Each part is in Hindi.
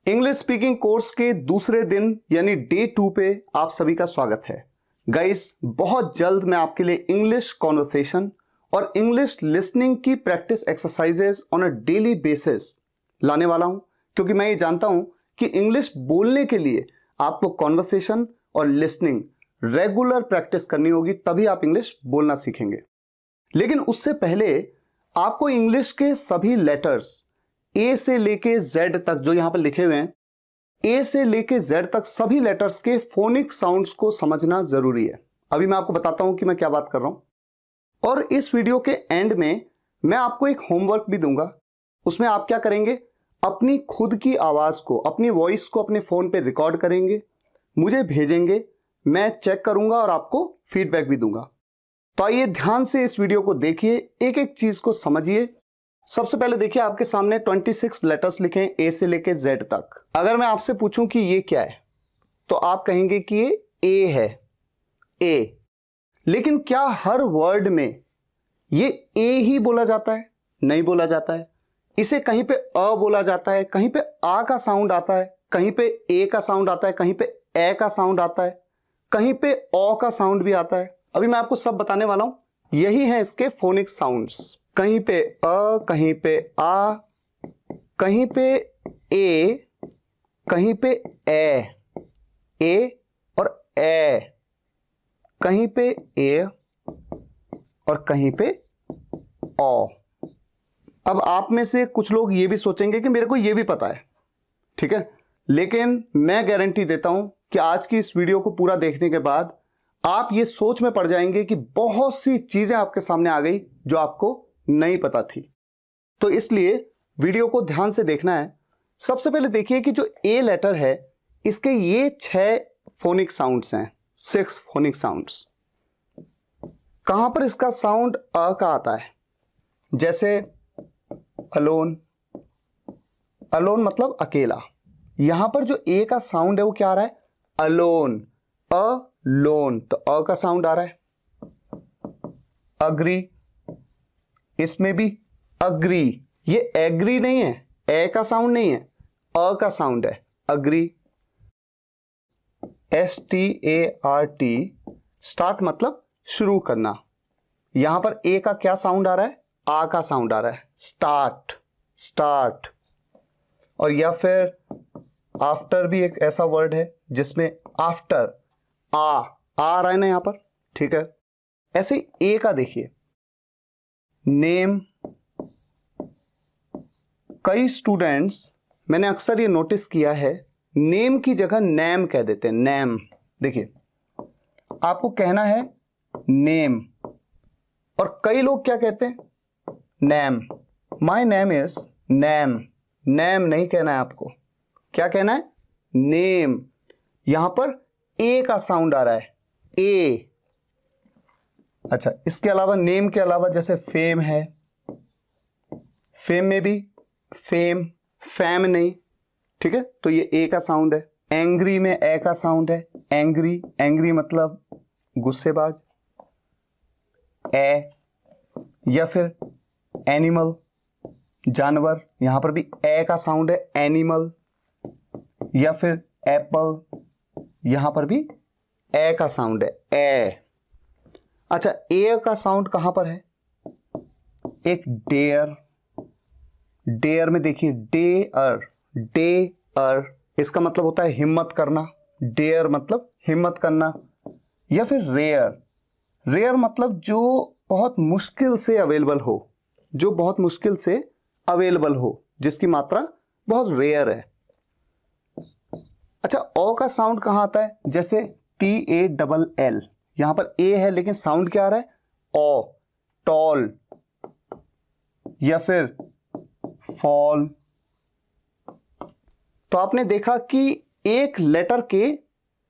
इंग्लिश स्पीकिंग कोर्स के दूसरे दिन यानी डे 2 पे आप सभी का स्वागत है। गाइस, बहुत जल्द मैं आपके लिए इंग्लिश कॉन्वर्सेशन और इंग्लिश लिसनिंग की practice exercises on a daily basis लाने वाला हूं, क्योंकि मैं ये जानता हूं कि इंग्लिश बोलने के लिए आपको कॉन्वर्सेशन और लिसनिंग रेगुलर प्रैक्टिस करनी होगी, तभी आप इंग्लिश बोलना सीखेंगे। लेकिन उससे पहले आपको इंग्लिश के सभी लेटर्स ए से लेके जेड तक जो यहां पर लिखे हुए हैं, ए से लेके जेड तक सभी लेटर्स के फोनिक साउंड्स को समझना जरूरी है। अभी मैं आपको बताता हूं कि मैं क्या बात कर रहा हूं। और इस वीडियो के एंड में मैं आपको एक होमवर्क भी दूंगा। उसमें आप क्या करेंगे, अपनी खुद की आवाज को, अपनी वॉइस को अपने फोन पे रिकॉर्ड करेंगे, मुझे भेजेंगे, मैं चेक करूंगा और आपको फीडबैक भी दूंगा। तो आइए ध्यान से इस वीडियो को देखिए, एक एक चीज को समझिए। सबसे पहले देखिए, आपके सामने 26 लेटर्स लिखे हैं ए से लेके जेड तक। अगर मैं आपसे पूछूं कि ये क्या है, तो आप कहेंगे कि ये ए है, ए। लेकिन क्या हर वर्ड में ये ए ही बोला जाता है? नहीं बोला जाता है। इसे कहीं पे अ बोला जाता है, कहीं पे आ का साउंड आता है, कहीं पे ए का साउंड आता है, कहीं पे ए का साउंड आता है, कहीं पे ओ का साउंड भी आता है। अभी मैं आपको सब बताने वाला हूं। यही है इसके फोनिक साउंड्स। कहीं पे अ, कहीं पे आ, कहीं पे ए, कहीं पे ए और ए, कहीं पे ए और कहीं पे ओ। अब आप में से कुछ लोग ये भी सोचेंगे कि मेरे को ये भी पता है, ठीक है, लेकिन मैं गारंटी देता हूं कि आज की इस वीडियो को पूरा देखने के बाद आप ये सोच में पड़ जाएंगे कि बहुत सी चीजें आपके सामने आ गई जो आपको नहीं पता थी। तो इसलिए वीडियो को ध्यान से देखना है। सबसे पहले देखिए कि जो ए लेटर है, इसके ये 6 फोनिक साउंड्स हैं, 6 फोनिक साउंड्स। कहां पर इसका साउंड अ का आता है? जैसे अलोन, अलोन मतलब अकेला। यहां पर जो ए का साउंड है वो क्या आ रहा है? अलोन, अ लोन, तो अ का साउंड आ रहा है। अग्री, इसमें भी अग्री, ये एग्री नहीं है, ए का साउंड नहीं है, अ का साउंड है, अग्री। START, स्टार्ट मतलब शुरू करना। यहां पर ए का क्या साउंड आ रहा है? आ का साउंड आ रहा है, स्टार्ट, स्टार्ट। और या फिर आफ्टर भी एक ऐसा वर्ड है जिसमें आफ्टर आ रहा है ना यहां पर, ठीक है। ऐसे ए का देखिए, नेम। कई स्टूडेंट्स, मैंने अक्सर ये नोटिस किया है, नेम की जगह नैम कह देते हैं, नैम। देखिए, आपको कहना है नेम, और कई लोग क्या कहते हैं? Name. My name is name. Name नहीं कहना है आपको, क्या कहना है? नेम। यहां पर ए का साउंड आ रहा है, ए। अच्छा, इसके अलावा नेम के अलावा जैसे फेम है, फेम में भी फेम, फैम नहीं, ठीक है, तो ये ए का साउंड है। एंग्री में ए का साउंड है, एंग्री, एंग्री मतलब गुस्सेबाज, ए। या फिर एनिमल, जानवर, यहां पर भी ए का साउंड है, एनिमल। या फिर एप्पल, यहां पर भी ए का साउंड है, ए। अच्छा, ए का साउंड कहां पर है? एक डेयर, डेयर में देखिए डेयर, डेयर, इसका मतलब होता है हिम्मत करना, डेयर मतलब हिम्मत करना। या फिर रेयर, रेयर मतलब जो बहुत मुश्किल से अवेलेबल हो, जो बहुत मुश्किल से अवेलेबल हो, जिसकी मात्रा बहुत रेयर है। अच्छा, ओ का साउंड कहां आता है? जैसे TALL, यहां पर ए है लेकिन साउंड क्या आ रहा है? ओ, टॉल। या फिर फॉल। तो आपने देखा कि एक लेटर के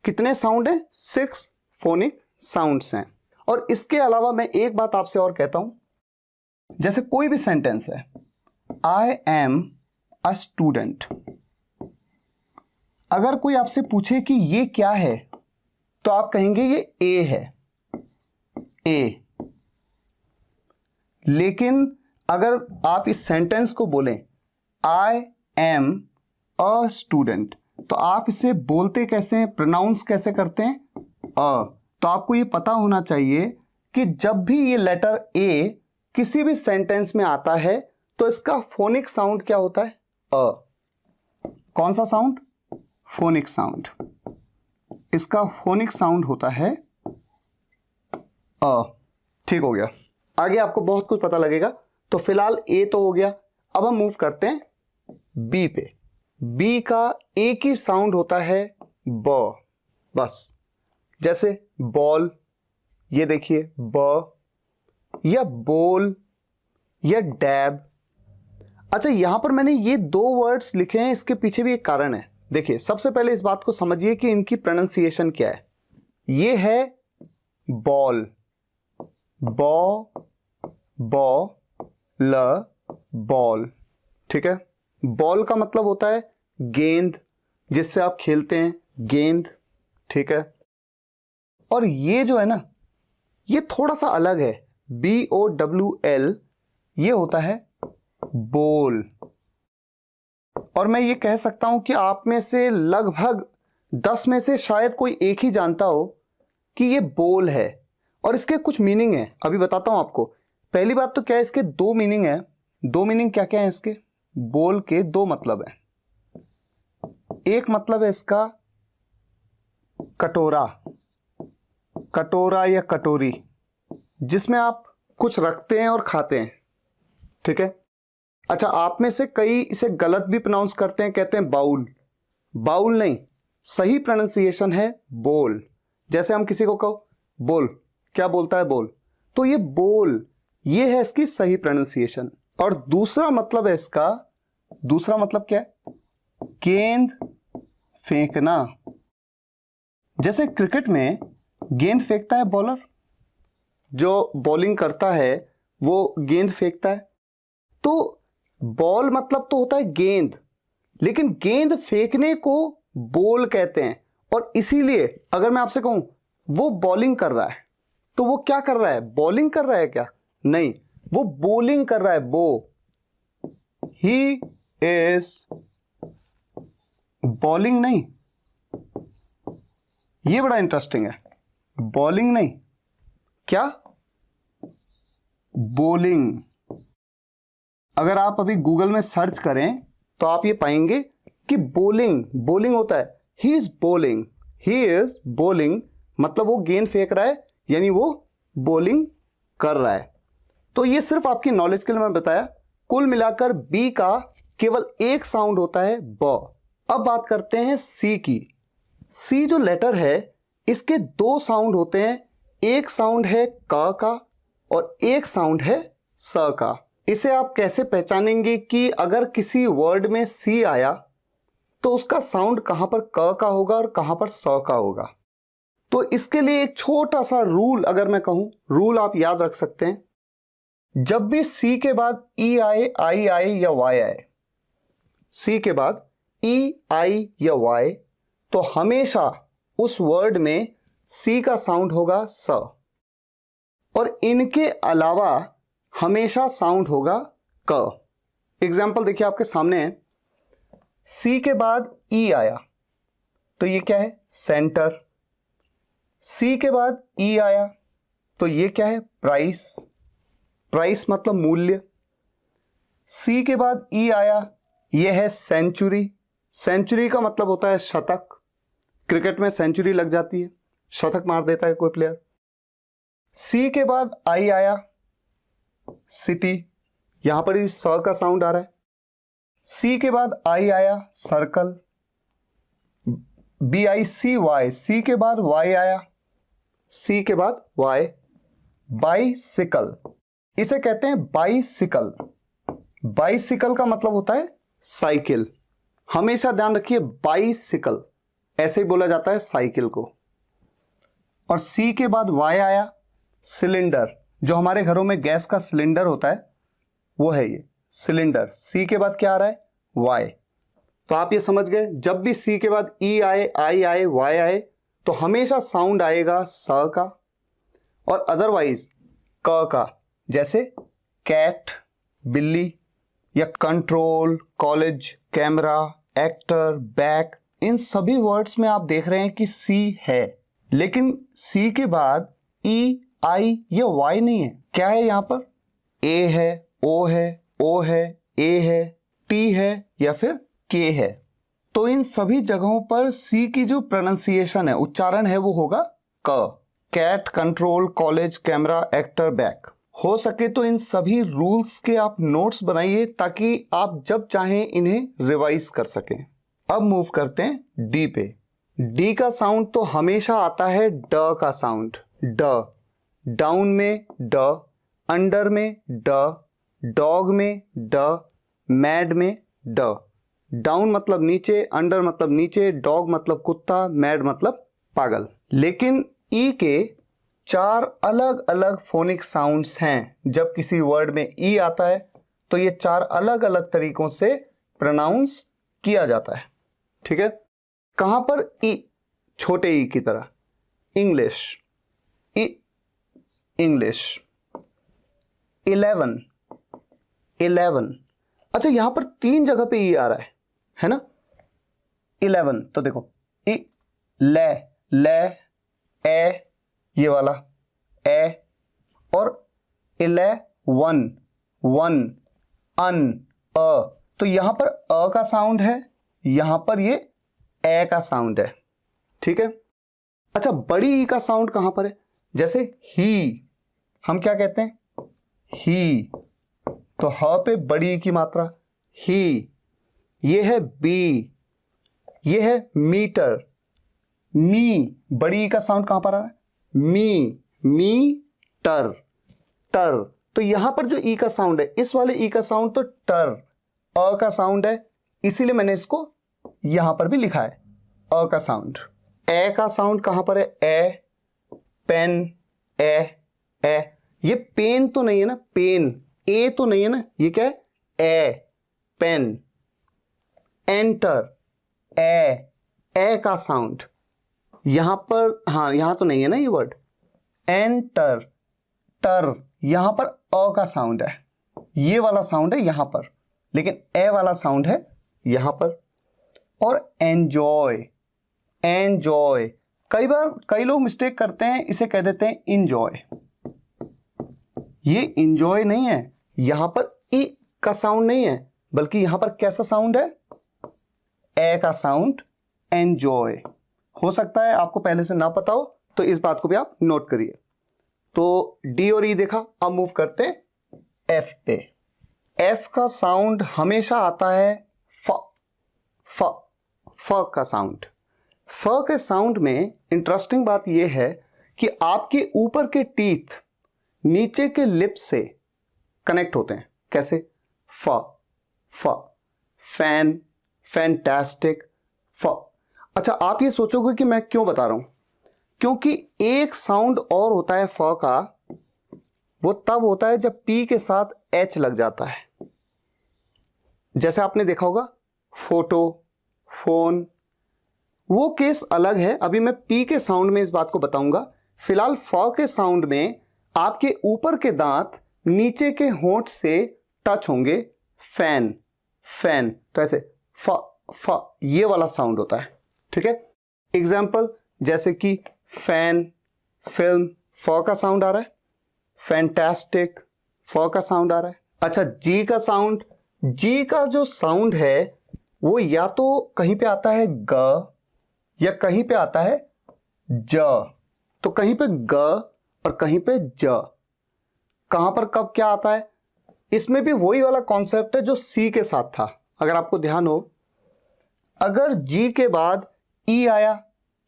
कितने साउंड हैं? 6 फोनिक साउंड्स हैं। और इसके अलावा मैं एक बात आपसे और कहता हूं, जैसे कोई भी सेंटेंस है, आई एम अ स्टूडेंट। अगर कोई आपसे पूछे कि ये क्या है, तो आप कहेंगे ये ए है, ए। लेकिन अगर आप इस सेंटेंस को बोलें, आई एम अ स्टूडेंट। तो आप इसे बोलते कैसे हैं, प्रोनाउंस कैसे करते हैं, अ। तो आपको ये पता होना चाहिए कि जब भी ये लेटर ए किसी भी सेंटेंस में आता है तो इसका फोनिक साउंड क्या होता है, अ। कौन सा साउंड, फोनिक साउंड। इसका फोनिक साउंड होता है अ। ठीक हो गया, आगे आपको बहुत कुछ पता लगेगा। तो फिलहाल ए तो हो गया, अब हम मूव करते हैं बी पे। बी का एक ही साउंड होता है ब, बस। जैसे बॉल, ये देखिए ब, या बोल, या डैब। अच्छा, यहां पर मैंने ये दो वर्ड्स लिखे हैं, इसके पीछे भी एक कारण है। देखिए, सबसे पहले इस बात को समझिए कि इनकी प्रोनाउंसिएशन क्या है। ये है बॉल, बॉ, बॉ, ल, बॉल। ठीक है, बॉल का मतलब होता है गेंद, जिससे आप खेलते हैं, गेंद। ठीक है, और ये जो है ना, ये थोड़ा सा अलग है, BOWL, ये होता है बोल। और मैं ये कह सकता हूं कि आप में से लगभग 10 में से शायद कोई एक ही जानता हो कि ये बोल है। और इसके कुछ मीनिंग है, अभी बताता हूं आपको। पहली बात तो क्या है, इसके दो मीनिंग है। दो मीनिंग क्या क्या है इसके, बोल के दो मतलब है। एक मतलब है इसका कटोरा, कटोरा या कटोरी, जिसमें आप कुछ रखते हैं और खाते हैं। ठीक है। अच्छा, आप में से कई इसे गलत भी प्रोनाउंस करते हैं, कहते हैं बाउल। बाउल नहीं, सही प्रोनाउंसिएशन है बोल। जैसे हम किसी को कहो बोल, क्या बोलता है बोल, तो ये बोल, ये है इसकी सही प्रोनाउंसिएशन। और दूसरा मतलब है इसका, दूसरा मतलब क्या है, गेंद फेंकना। जैसे क्रिकेट में गेंद फेंकता है बॉलर, जो बॉलिंग करता है वो गेंद फेंकता है। तो बॉल मतलब तो होता है गेंद, लेकिन गेंद फेंकने को बॉल कहते हैं। और इसीलिए अगर मैं आपसे कहूं वो बॉलिंग कर रहा है, तो वो क्या कर रहा है, बॉलिंग कर रहा है क्या, नहीं, वो बॉलिंग कर रहा है, बो, ही इज बॉलिंग। नहीं, ये बड़ा इंटरेस्टिंग है, बॉलिंग नहीं, क्या, बॉलिंग। अगर आप अभी गूगल में सर्च करें तो आप ये पाएंगे कि बॉलिंग, बॉलिंग होता है, he is bowling, he is bowling, मतलब वो गेंद फेंक रहा है, यानी वो बॉलिंग कर रहा है। तो ये सिर्फ आपकी नॉलेज के लिए मैं बताया। कुल मिलाकर बी का केवल एक साउंड होता है ब। अब बात करते हैं सी की। सी जो लेटर है, इसके दो साउंड होते हैं, एक साउंड है क का और एक साउंड है स का। इसे आप कैसे पहचानेंगे कि अगर किसी वर्ड में सी आया तो उसका साउंड कहां पर क का होगा और कहां पर स का होगा। तो इसके लिए एक छोटा सा रूल, अगर मैं कहूं रूल, आप याद रख सकते हैं। जब भी सी के बाद ई आए, आई आए या वाई आए, सी के बाद ई, आई या वाई, तो हमेशा उस वर्ड में सी का साउंड होगा स, और इनके अलावा हमेशा साउंड होगा क। एग्जाम्पल देखिए आपके सामने है, सी के बाद ई आया तो ये क्या है, सेंटर। सी के बाद ई आया तो ये क्या है, प्राइस, प्राइस मतलब मूल्य। सी के बाद ई आया, ये है सेंचुरी, सेंचुरी का मतलब होता है शतक। क्रिकेट में सेंचुरी लग जाती है, शतक मार देता है कोई प्लेयर। सी के बाद आई आया, सिटी, यहां पर भी स का साउंड आ रहा है। सी के बाद आई आया, सर्कल, BICY, सी के बाद वाई आया, सी के बाद वाई, बाइसिकल, इसे कहते हैं बाइसिकल। बाइसिकल का मतलब होता है साइकिल, हमेशा ध्यान रखिए, बाइसिकल ऐसे ही बोला जाता है साइकिल को। और सी के बाद वाई आया, सिलेंडर, जो हमारे घरों में गैस का सिलेंडर होता है वो है ये सिलेंडर। सी के बाद क्या आ रहा है, वाई। तो आप ये समझ गए, जब भी सी के बाद ई आए, आई आए, वाई आए तो हमेशा साउंड आएगा स का, और अदरवाइज क का। जैसे कैट, बिल्ली, या control, college, camera, actor, back, इन सभी वर्ड्स में आप देख रहे हैं कि सी है, लेकिन सी के बाद ई, आई या वाई नहीं है। क्या है यहाँ पर? ए है, ओ है, ओ है, ए है, टी है या फिर के है। तो इन सभी जगहों पर सी की जो प्रोनाउंसिएशन है, उच्चारण है, वो होगा क। Cat, control, college, camera, actor, back. हो सके तो इन सभी रूल्स के आप नोट्स बनाइए ताकि आप जब चाहें इन्हें रिवाइज कर सकें। अब मूव करते हैं डी पे। डी का साउंड तो हमेशा आता है ड का साउंड। ड, डाउन में ड, अंडर में ड, डॉग में ड, मैड में ड। डाउन मतलब नीचे, अंडर मतलब नीचे, डॉग मतलब कुत्ता, मैड मतलब पागल। लेकिन ई के 4 अलग अलग फोनिक साउंड्स हैं। जब किसी वर्ड में ई आता है तो ये 4 अलग अलग तरीकों से प्रोनाउंस किया जाता है। ठीक है, कहां पर ई? छोटे ई की तरह। इंग्लिश, ई, इंग्लिश। 11, 11। अच्छा, यहां पर 3 जगह पे ई आ रहा है ना। 11 तो देखो, ई, ले, ले, ए, ये वाला ए, और 11, 1, अन, अ। तो यहां पर अ का साउंड है, यहां पर ये ए का साउंड है। ठीक है। अच्छा, बड़ी ई का साउंड कहां पर है? जैसे ही, हम क्या कहते हैं? ही। तो ह पे बड़ी ई की मात्रा, ही। ये है बी, ये है मीटर। मी, बड़ी ई का साउंड कहां पर आ रहा है? मी, मी, टर, टर। तो यहां पर जो ई का साउंड है, इस वाले ई का साउंड तो टर, अ का साउंड है, इसीलिए मैंने इसको यहां पर भी लिखा है अ का साउंड। ए का साउंड कहां पर है? ए, पेन, ए। ये पेन तो नहीं है ना, पेन। ए तो नहीं है ना, ये क्या है? ए, पेन। एंटर, ए का साउंड यहां पर, हाँ यहां तो नहीं है ना ये वर्ड। एंटर, टर, यहां पर अ का साउंड है, ये वाला साउंड है यहां पर, लेकिन ए वाला साउंड है यहां पर। और एंजॉय, एंजॉय, कई बार कई लोग मिस्टेक करते हैं, इसे कह देते हैं इंजॉय। ये इंजॉय नहीं है, यहां पर ई का साउंड नहीं है, बल्कि यहां पर कैसा साउंड है? ए का साउंड, एंजॉय। हो सकता है आपको पहले से ना पता हो, तो इस बात को भी आप नोट करिए। तो डी और ई देखा, अब मूव करते हैं एफ पे। एफ का साउंड हमेशा आता है फ, फ, फ का साउंड। फ के साउंड में इंटरेस्टिंग बात यह है कि आपके ऊपर के टीथ नीचे के लिप से कनेक्ट होते हैं। कैसे? फ, फ, फैन, फैंटास्टिक, फ। अच्छा, आप ये सोचोगे कि मैं क्यों बता रहा हूं? क्योंकि एक साउंड और होता है फ का, वो तब होता है जब पी के साथ एच लग जाता है। जैसे आपने देखा होगा फोटो, फोन, वो केस अलग है। अभी मैं पी के साउंड में इस बात को बताऊंगा। फिलहाल फ के साउंड में आपके ऊपर के दांत नीचे के होंठ से टच होंगे। फैन, फैन, तो ऐसे फ, फ, ये वाला साउंड होता है। ठीक है। एग्जाम्पल जैसे कि फैन, फिल्म, फ का साउंड आ रहा है। फैंटास्टिक, फ का साउंड आ रहा है। अच्छा, जी का साउंड, जी का जो साउंड है वो या तो कहीं पे आता है ग या कहीं पे आता है ज। तो कहीं पे ग और कहीं पे ज। कहां पर कब क्या आता है? इसमें भी वही वाला कॉन्सेप्ट है जो सी के साथ था। अगर आपको ध्यान हो, अगर जी के बाद ई आया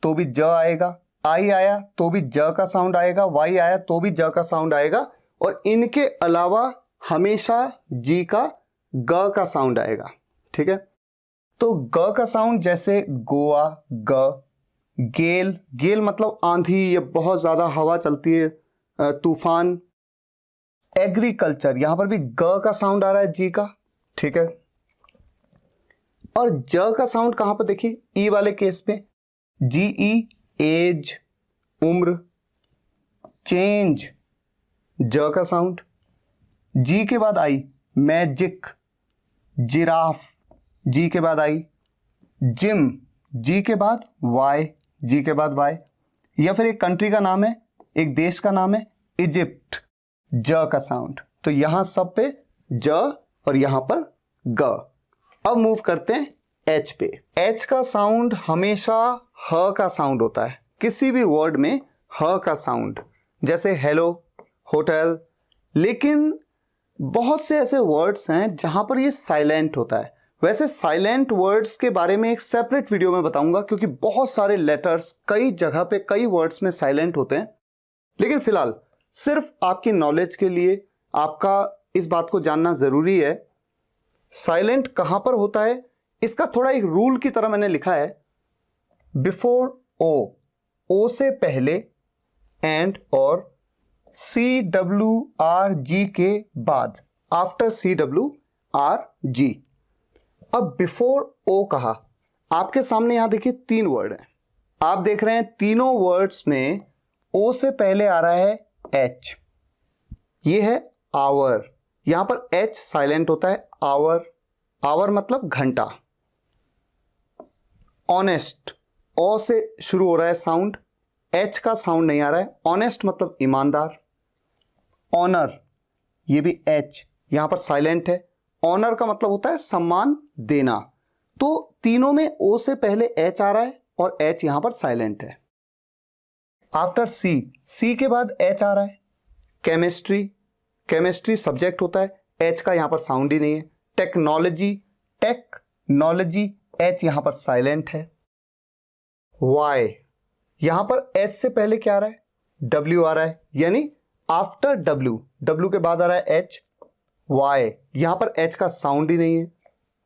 तो भी ज आएगा, आई आया तो भी ज का साउंड आएगा, वाई आया तो भी ज का साउंड आएगा, और इनके अलावा हमेशा जी का ग का साउंड आएगा। ठीक है। तो ग का साउंड जैसे गोवा, ग, गेल, गेल मतलब आंधी, ये बहुत ज्यादा हवा चलती है, तूफान। एग्रीकल्चर, यहां पर भी ग का साउंड आ रहा है जी का। ठीक है। और ज का साउंड कहां पर? देखिए ई वाले केस में जी ई, एज, उम्र, चेंज, ज का साउंड। जी के बाद आई मैजिक, जिराफ, जी के बाद आई जिम, जी के बाद वाई, जी के बाद वाई। या फिर एक कंट्री का नाम है, एक देश का नाम है इजिप्ट, ज का साउंड। तो यहां सब पे ज और यहां पर ग। अब मूव करते हैं एच पे। एच का साउंड हमेशा ह का साउंड होता है, किसी भी वर्ड में ह का साउंड, जैसे हेलो, होटल। लेकिन बहुत से ऐसे वर्ड्स हैं जहां पर ये साइलेंट होता है। वैसे साइलेंट वर्ड्स के बारे में एक सेपरेट वीडियो में बताऊंगा, क्योंकि बहुत सारे लेटर्स कई जगह पे कई वर्ड्स में साइलेंट होते हैं। लेकिन फिलहाल सिर्फ आपकी नॉलेज के लिए आपका इस बात को जानना जरूरी है, साइलेंट कहां पर होता है इसका थोड़ा एक रूल की तरह मैंने लिखा है। बिफोर ओ, ओ से पहले एंड और CWRG के बाद, आफ्टर CWRG। अब बिफोर ओ कहा, आपके सामने यहां देखिए 3 वर्ड हैं। आप देख रहे हैं तीनों वर्ड्स में ओ से पहले आ रहा है एच, ये है आवर। यहां पर एच साइलेंट होता है, आवर, आवर मतलब घंटा। ऑनेस्ट, ओ से शुरू हो रहा है साउंड, एच का साउंड नहीं आ रहा है। ऑनेस्ट मतलब ईमानदार। ऑनर, ये भी एच यहां पर साइलेंट है। ऑनर का मतलब होता है सम्मान देना। तो तीनों में ओ से पहले एच आ रहा है और एच यहां पर साइलेंट है। आफ्टर सी, सी के बाद एच आ रहा है। केमिस्ट्री, केमिस्ट्री सब्जेक्ट होता है, एच का यहां पर साउंड ही नहीं है। टेक्नोलॉजी, टेक्नोलॉजी, एच यहां पर साइलेंट है। वाई, यहां पर एच से पहले क्या आ रहा है, डब्ल्यू आ रहा है, यानी आफ्टर डब्ल्यू, डब्ल्यू के बाद आ रहा है एच। वाई, यहां पर एच का साउंड ही नहीं है।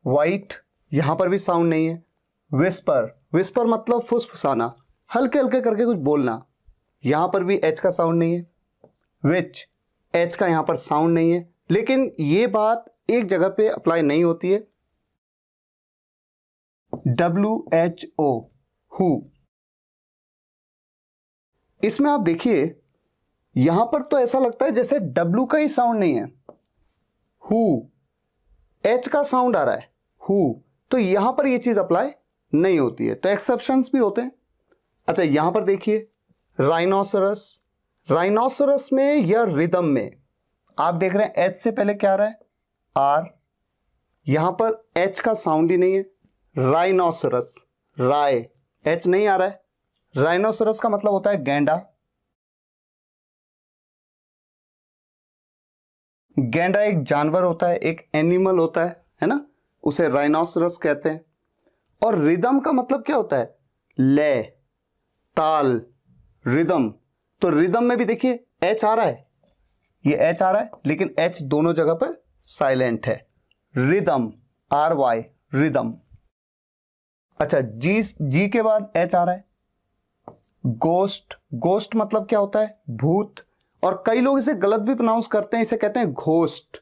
वाइट, यहां पर भी साउंड नहीं है। विस्पर, विस्पर मतलब फुसफुसाना, हल्के हल्के करके कुछ बोलना, यहां पर भी एच का साउंड नहीं है। विच, एच का यहां पर साउंड नहीं है। लेकिन यह बात एक जगह पे अप्लाई नहीं होती है। WHO, हु, इसमें आप देखिए यहां पर तो ऐसा लगता है जैसे डब्ल्यू का ही साउंड नहीं है। हु, एच का साउंड आ रहा है, हु, तो यहां पर यह चीज अप्लाई नहीं होती है। तो एक्सेप्शंस भी होते हैं। अच्छा, यहां पर देखिए राइनोसरस, राइनोसरस में या रिदम में आप देख रहे हैं एच से पहले क्या आ रहा है, आर, यहां पर एच का साउंड ही नहीं है। राइनोसरस, राय, एच नहीं आ रहा है। राइनोसरस का मतलब होता है गैंडा। गैंडा एक जानवर होता है, एक एनिमल होता है ना, उसे राइनोसरस कहते हैं। और रिदम का मतलब क्या होता है, लय, ताल, रिदम। तो रिदम में भी देखिए एच आ रहा है, ये एच आ रहा है, लेकिन एच दोनों जगह पर साइलेंट है। Rhythm, RY, rhythm. अच्छा, जी, जी के बाद एच आ रहा है। गोस्ट, गोस्ट मतलब क्या होता है, भूत। और कई लोग इसे गलत भी प्रोनाउंस करते हैं, इसे कहते हैं घोस्ट।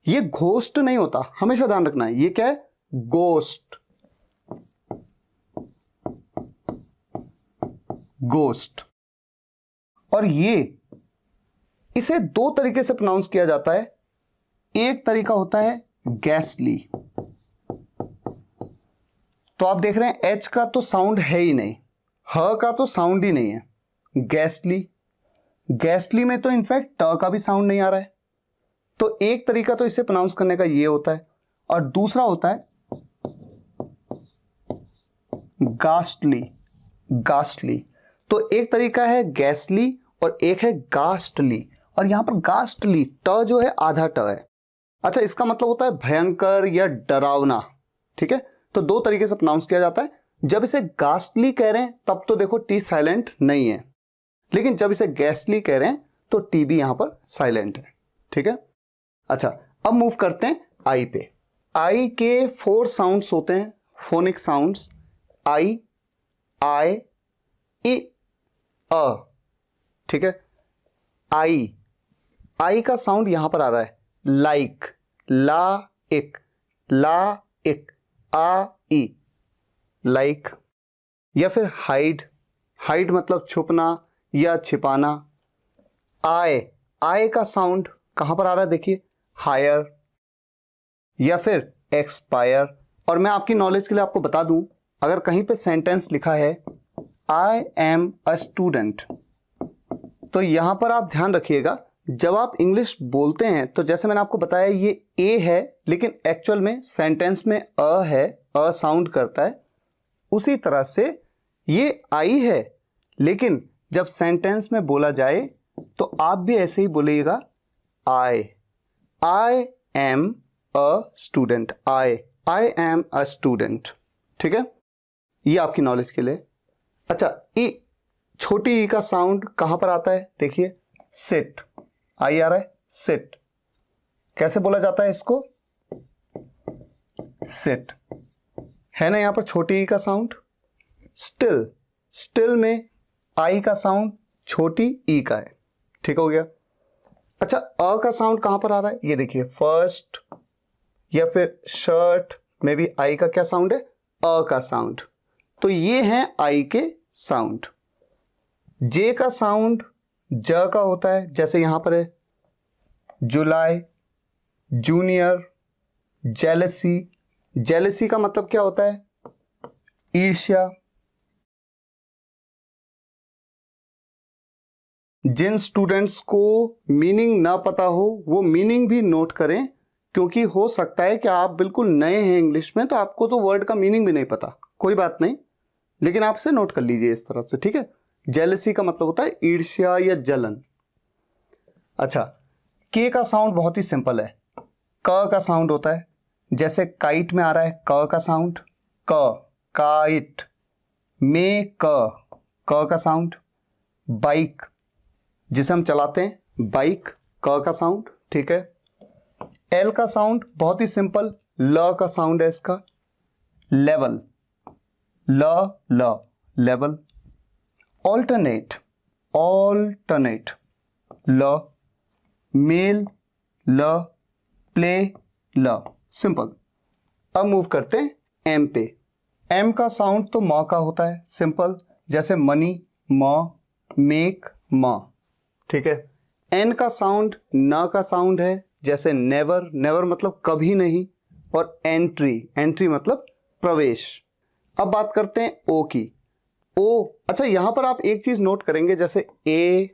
ये घोस्ट नहीं होता, हमेशा ध्यान रखना है, ये क्या है, गोस्ट, गोस्ट। और ये इसे 2 तरीके से प्रोनाउंस किया जाता है। एक तरीका होता है गैसली, तो आप देख रहे हैं एच का तो साउंड है ही नहीं, ह का तो साउंड ही नहीं है। गैसली, गैसली में तो इनफैक्ट ट का भी साउंड नहीं आ रहा है। तो एक तरीका तो इसे प्रोनाउंस करने का ये होता है, और दूसरा होता है गास्टली, गास्टली। तो एक तरीका है गैसली और एक है गास्टली। और यहां पर गास्टली, ट जो है आधा ट है। अच्छा, इसका मतलब होता है भयंकर या डरावना। ठीक है, तो 2 तरीके से प्रोनाउंस किया जाता है। जब इसे गास्टली कह रहे हैं तब तो देखो टी साइलेंट नहीं है, लेकिन जब इसे गैसली कह रहे हैं तो टी भी यहां पर साइलेंट है। ठीक है। अच्छा, अब मूव करते हैं आई पे। आई के 4 साउंड्स होते हैं, फोनिक साउंड्स, आई, आई, ई, अ। ठीक है, आई, आई का साउंड यहां पर आ रहा है, लाइक, ला इक, ला इक, आ ई, लाइक। या फिर हाइड, हाइड मतलब छुपना या छिपाना। आय, आय का साउंड कहां पर आ रहा है, देखिए, हायर। या फिर एक्सपायर। और मैं आपकी नॉलेज के लिए आपको बता दूं, अगर कहीं पे सेंटेंस लिखा है आई एम अ स्टूडेंट, तो यहां पर आप ध्यान रखिएगा, जब आप इंग्लिश बोलते हैं तो जैसे मैंने आपको बताया ये ए है, लेकिन एक्चुअल में सेंटेंस में अ है, अ साउंड करता है। उसी तरह से ये आई है, लेकिन जब सेंटेंस में बोला जाए तो आप भी ऐसे ही बोलिएगा I am a student, I am a student. ठीक है, ये आपकी नॉलेज के लिए। अच्छा, ई, छोटी ई का साउंड कहां पर आता है? देखिए, सिट, आई आ रहा है, सिट। कैसे बोला जाता है इसको? सिट, है ना यहां पर छोटी ई का साउंड। स्टिल, स्टिल में आई का साउंड छोटी ई का है। ठीक हो गया। अच्छा, अ का साउंड कहां पर आ रहा है? ये देखिए, फर्स्ट या फिर शर्ट में भी आई का क्या साउंड है? अ का साउंड। तो ये है आई के साउंड। जे का साउंड ज का होता है, जैसे यहां पर है जुलाई, जूनियर, जेलसी। जेलसी का मतलब क्या होता है? ईर्ष्या। जिन स्टूडेंट्स को मीनिंग ना पता हो वो मीनिंग भी नोट करें, क्योंकि हो सकता है कि आप बिल्कुल नए हैं इंग्लिश में, तो आपको तो वर्ड का मीनिंग भी नहीं पता। कोई बात नहीं, लेकिन आप इसे नोट कर लीजिए इस तरह से। ठीक है, जेलसी का मतलब होता है ईर्ष्या या जलन। अच्छा, के का साउंड बहुत ही सिंपल है, क का साउंड होता है। जैसे काइट में आ रहा है क का साउंड, क, काइट में क का साउंड। बाइक, जिसे हम चलाते हैं, बाइक, क का साउंड। ठीक है, एल का साउंड बहुत ही सिंपल, ल का साउंड है इसका। लेवल, ल, लेवल। ऑल्टरनेट, ऑल्टरनेट, ल। मेल, ल। प्ले, ल। सिंपल। अब मूव करते हैं एम पे। एम का साउंड तो म का होता है, सिंपल, जैसे मनी, म, मेक, म। ठीक है। एन का साउंड न का साउंड है, जैसे नेवर, नेवर मतलब कभी नहीं, और एंट्री, एंट्री मतलब प्रवेश। अब बात करते हैं ओ की। ओ, अच्छा यहां पर आप एक चीज नोट करेंगे, जैसे ए,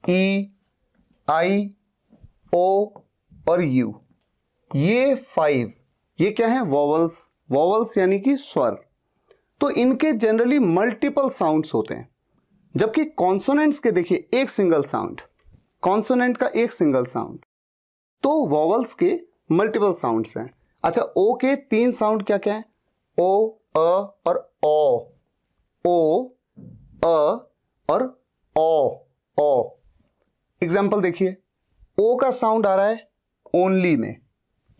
ई, आई, ओ और यू, ये 5, ये क्या है? वॉवल्स। वॉवल्स यानी कि स्वर। तो इनके जनरली मल्टीपल साउंड्स होते हैं, जबकि कॉन्सोनेंट्स के देखिए एक सिंगल साउंड, कॉन्सोनेंट का एक सिंगल साउंड। तो वॉवल्स के मल्टीपल साउंड्स हैं। अच्छा, ओ के 3 साउंड क्या क्या है? ओ, अ और ओ, ओ, अ और ओ। एग्जाम्पल देखिए, ओ का साउंड आ रहा है ओनली में,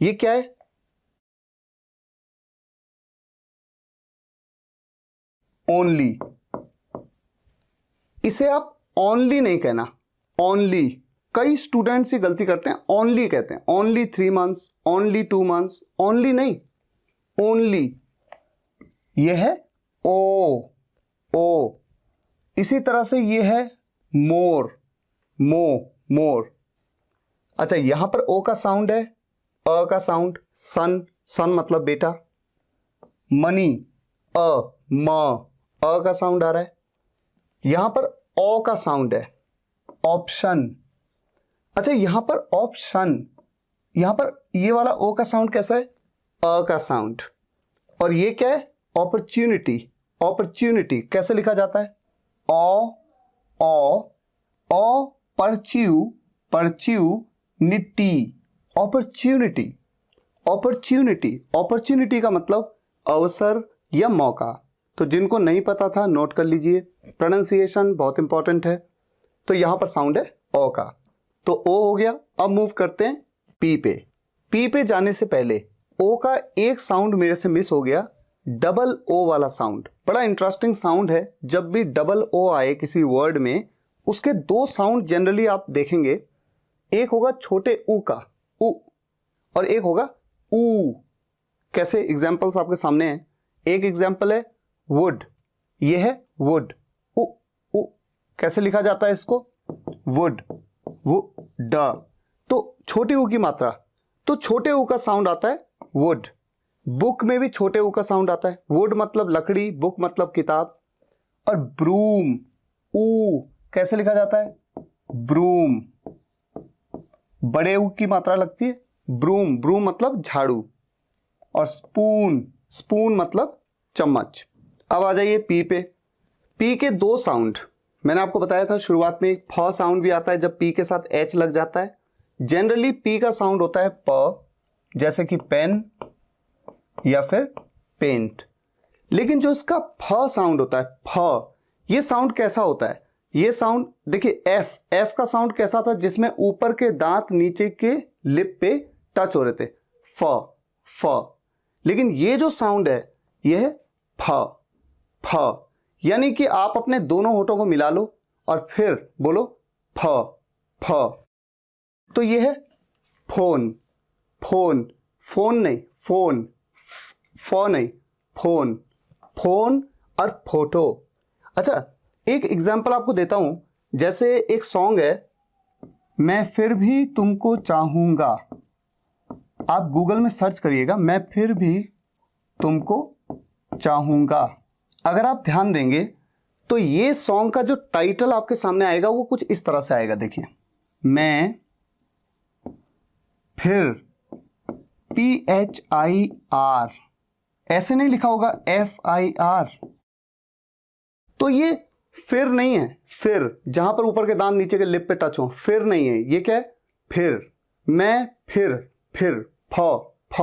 ये क्या है? ओनली। इसे आप ओनली नहीं कहना, ओनली। कई स्टूडेंट्स ये गलती करते हैं, ओनली कहते हैं, only 3 months, only 2 months, only नहीं, ओनली। ये है ओ, ओ। इसी तरह से ये है मोर, मोर। अच्छा, यहां पर ओ का साउंड है, अ का साउंड, सन, सन मतलब बेटा। मनी, अ, म, अ का साउंड आ रहा है। यहां पर ओ का साउंड है, ऑप्शन। अच्छा, यहां पर ऑप्शन, यहां पर ये वाला ओ का साउंड कैसा है? अ का साउंड। और ये क्या है? अपॉर्चुनिटी, अपॉर्चुनिटी कैसे लिखा जाता है? ओ परच्यू, परच्यूनिटी, अपॉर्चुनिटी, अपॉर्चुनिटी। अपॉर्चुनिटी का मतलब अवसर या मौका। तो जिनको नहीं पता था नोट कर लीजिए, प्रोनाउंसिएशन बहुत इंपॉर्टेंट है। तो यहां पर साउंड है ओ का, तो ओ हो गया। अब मूव करते हैं पी पे। पी पे जाने से पहले ओ का एक साउंड मेरे से मिस हो गया, डबल ओ वाला साउंड। बड़ा इंटरेस्टिंग साउंड है, जब भी डबल ओ आए किसी वर्ड में, उसके 2 साउंड जनरली आप देखेंगे, एक होगा छोटे ऊ का, ऊ, और एक होगा ऊ। कैसे? एग्जाम्पल्स आपके सामने हैं। एक एग्जाम्पल है वुड, ये है वुड, ऊ, ऊ। कैसे लिखा जाता है इसको? वुड, वो ड। तो छोटे ऊ की मात्रा, तो छोटे ऊ का साउंड आता है वुड। बुक में भी छोटे ऊ का साउंड आता है। वुड मतलब लकड़ी, बुक मतलब किताब। और ब्रूम, ऊ कैसे लिखा जाता है? ब्रूम, बड़े ऊ की मात्रा लगती है। ब्रूम, ब्रूम मतलब झाड़ू। और स्पून, स्पून मतलब चम्मच। अब आ जाइए पी पे। पी के दो साउंड मैंने आपको बताया था शुरुआत में, एक फ साउंड भी आता है जब पी के साथ एच लग जाता है। जनरली पी का साउंड होता है प, जैसे कि पेन या फिर पेंट। लेकिन जो इसका फ साउंड होता है, फ, ये साउंड कैसा होता है? ये साउंड देखिए, एफ, एफ का साउंड कैसा था? जिसमें ऊपर के दांत नीचे के लिप पे टच हो रहे थे, फ, फ। लेकिन ये जो साउंड है ये है फ, फ। यानी कि आप अपने दोनों होठों को मिला लो और फिर बोलो फ, फ। तो ये है फोन, फोन, फोन नहीं, फोन, फ नहीं, फोन, फोन और फोटो। अच्छा, एक एग्जांपल आपको देता हूं। जैसे एक सॉन्ग है, मैं फिर भी तुमको चाहूंगा। आप गूगल में सर्च करिएगा, मैं फिर भी तुमको चाहूंगा। अगर आप ध्यान देंगे तो ये सॉन्ग का जो टाइटल आपके सामने आएगा वो कुछ इस तरह से आएगा। देखिए, मैं फिर, PHIR, ऐसे नहीं लिखा होगा, FIR। तो ये फिर नहीं है, फिर जहां पर ऊपर के दांत नीचे के लिप पे टच हो, फिर नहीं है। ये क्या है? फिर, मैं फिर, फिर, फ, फ,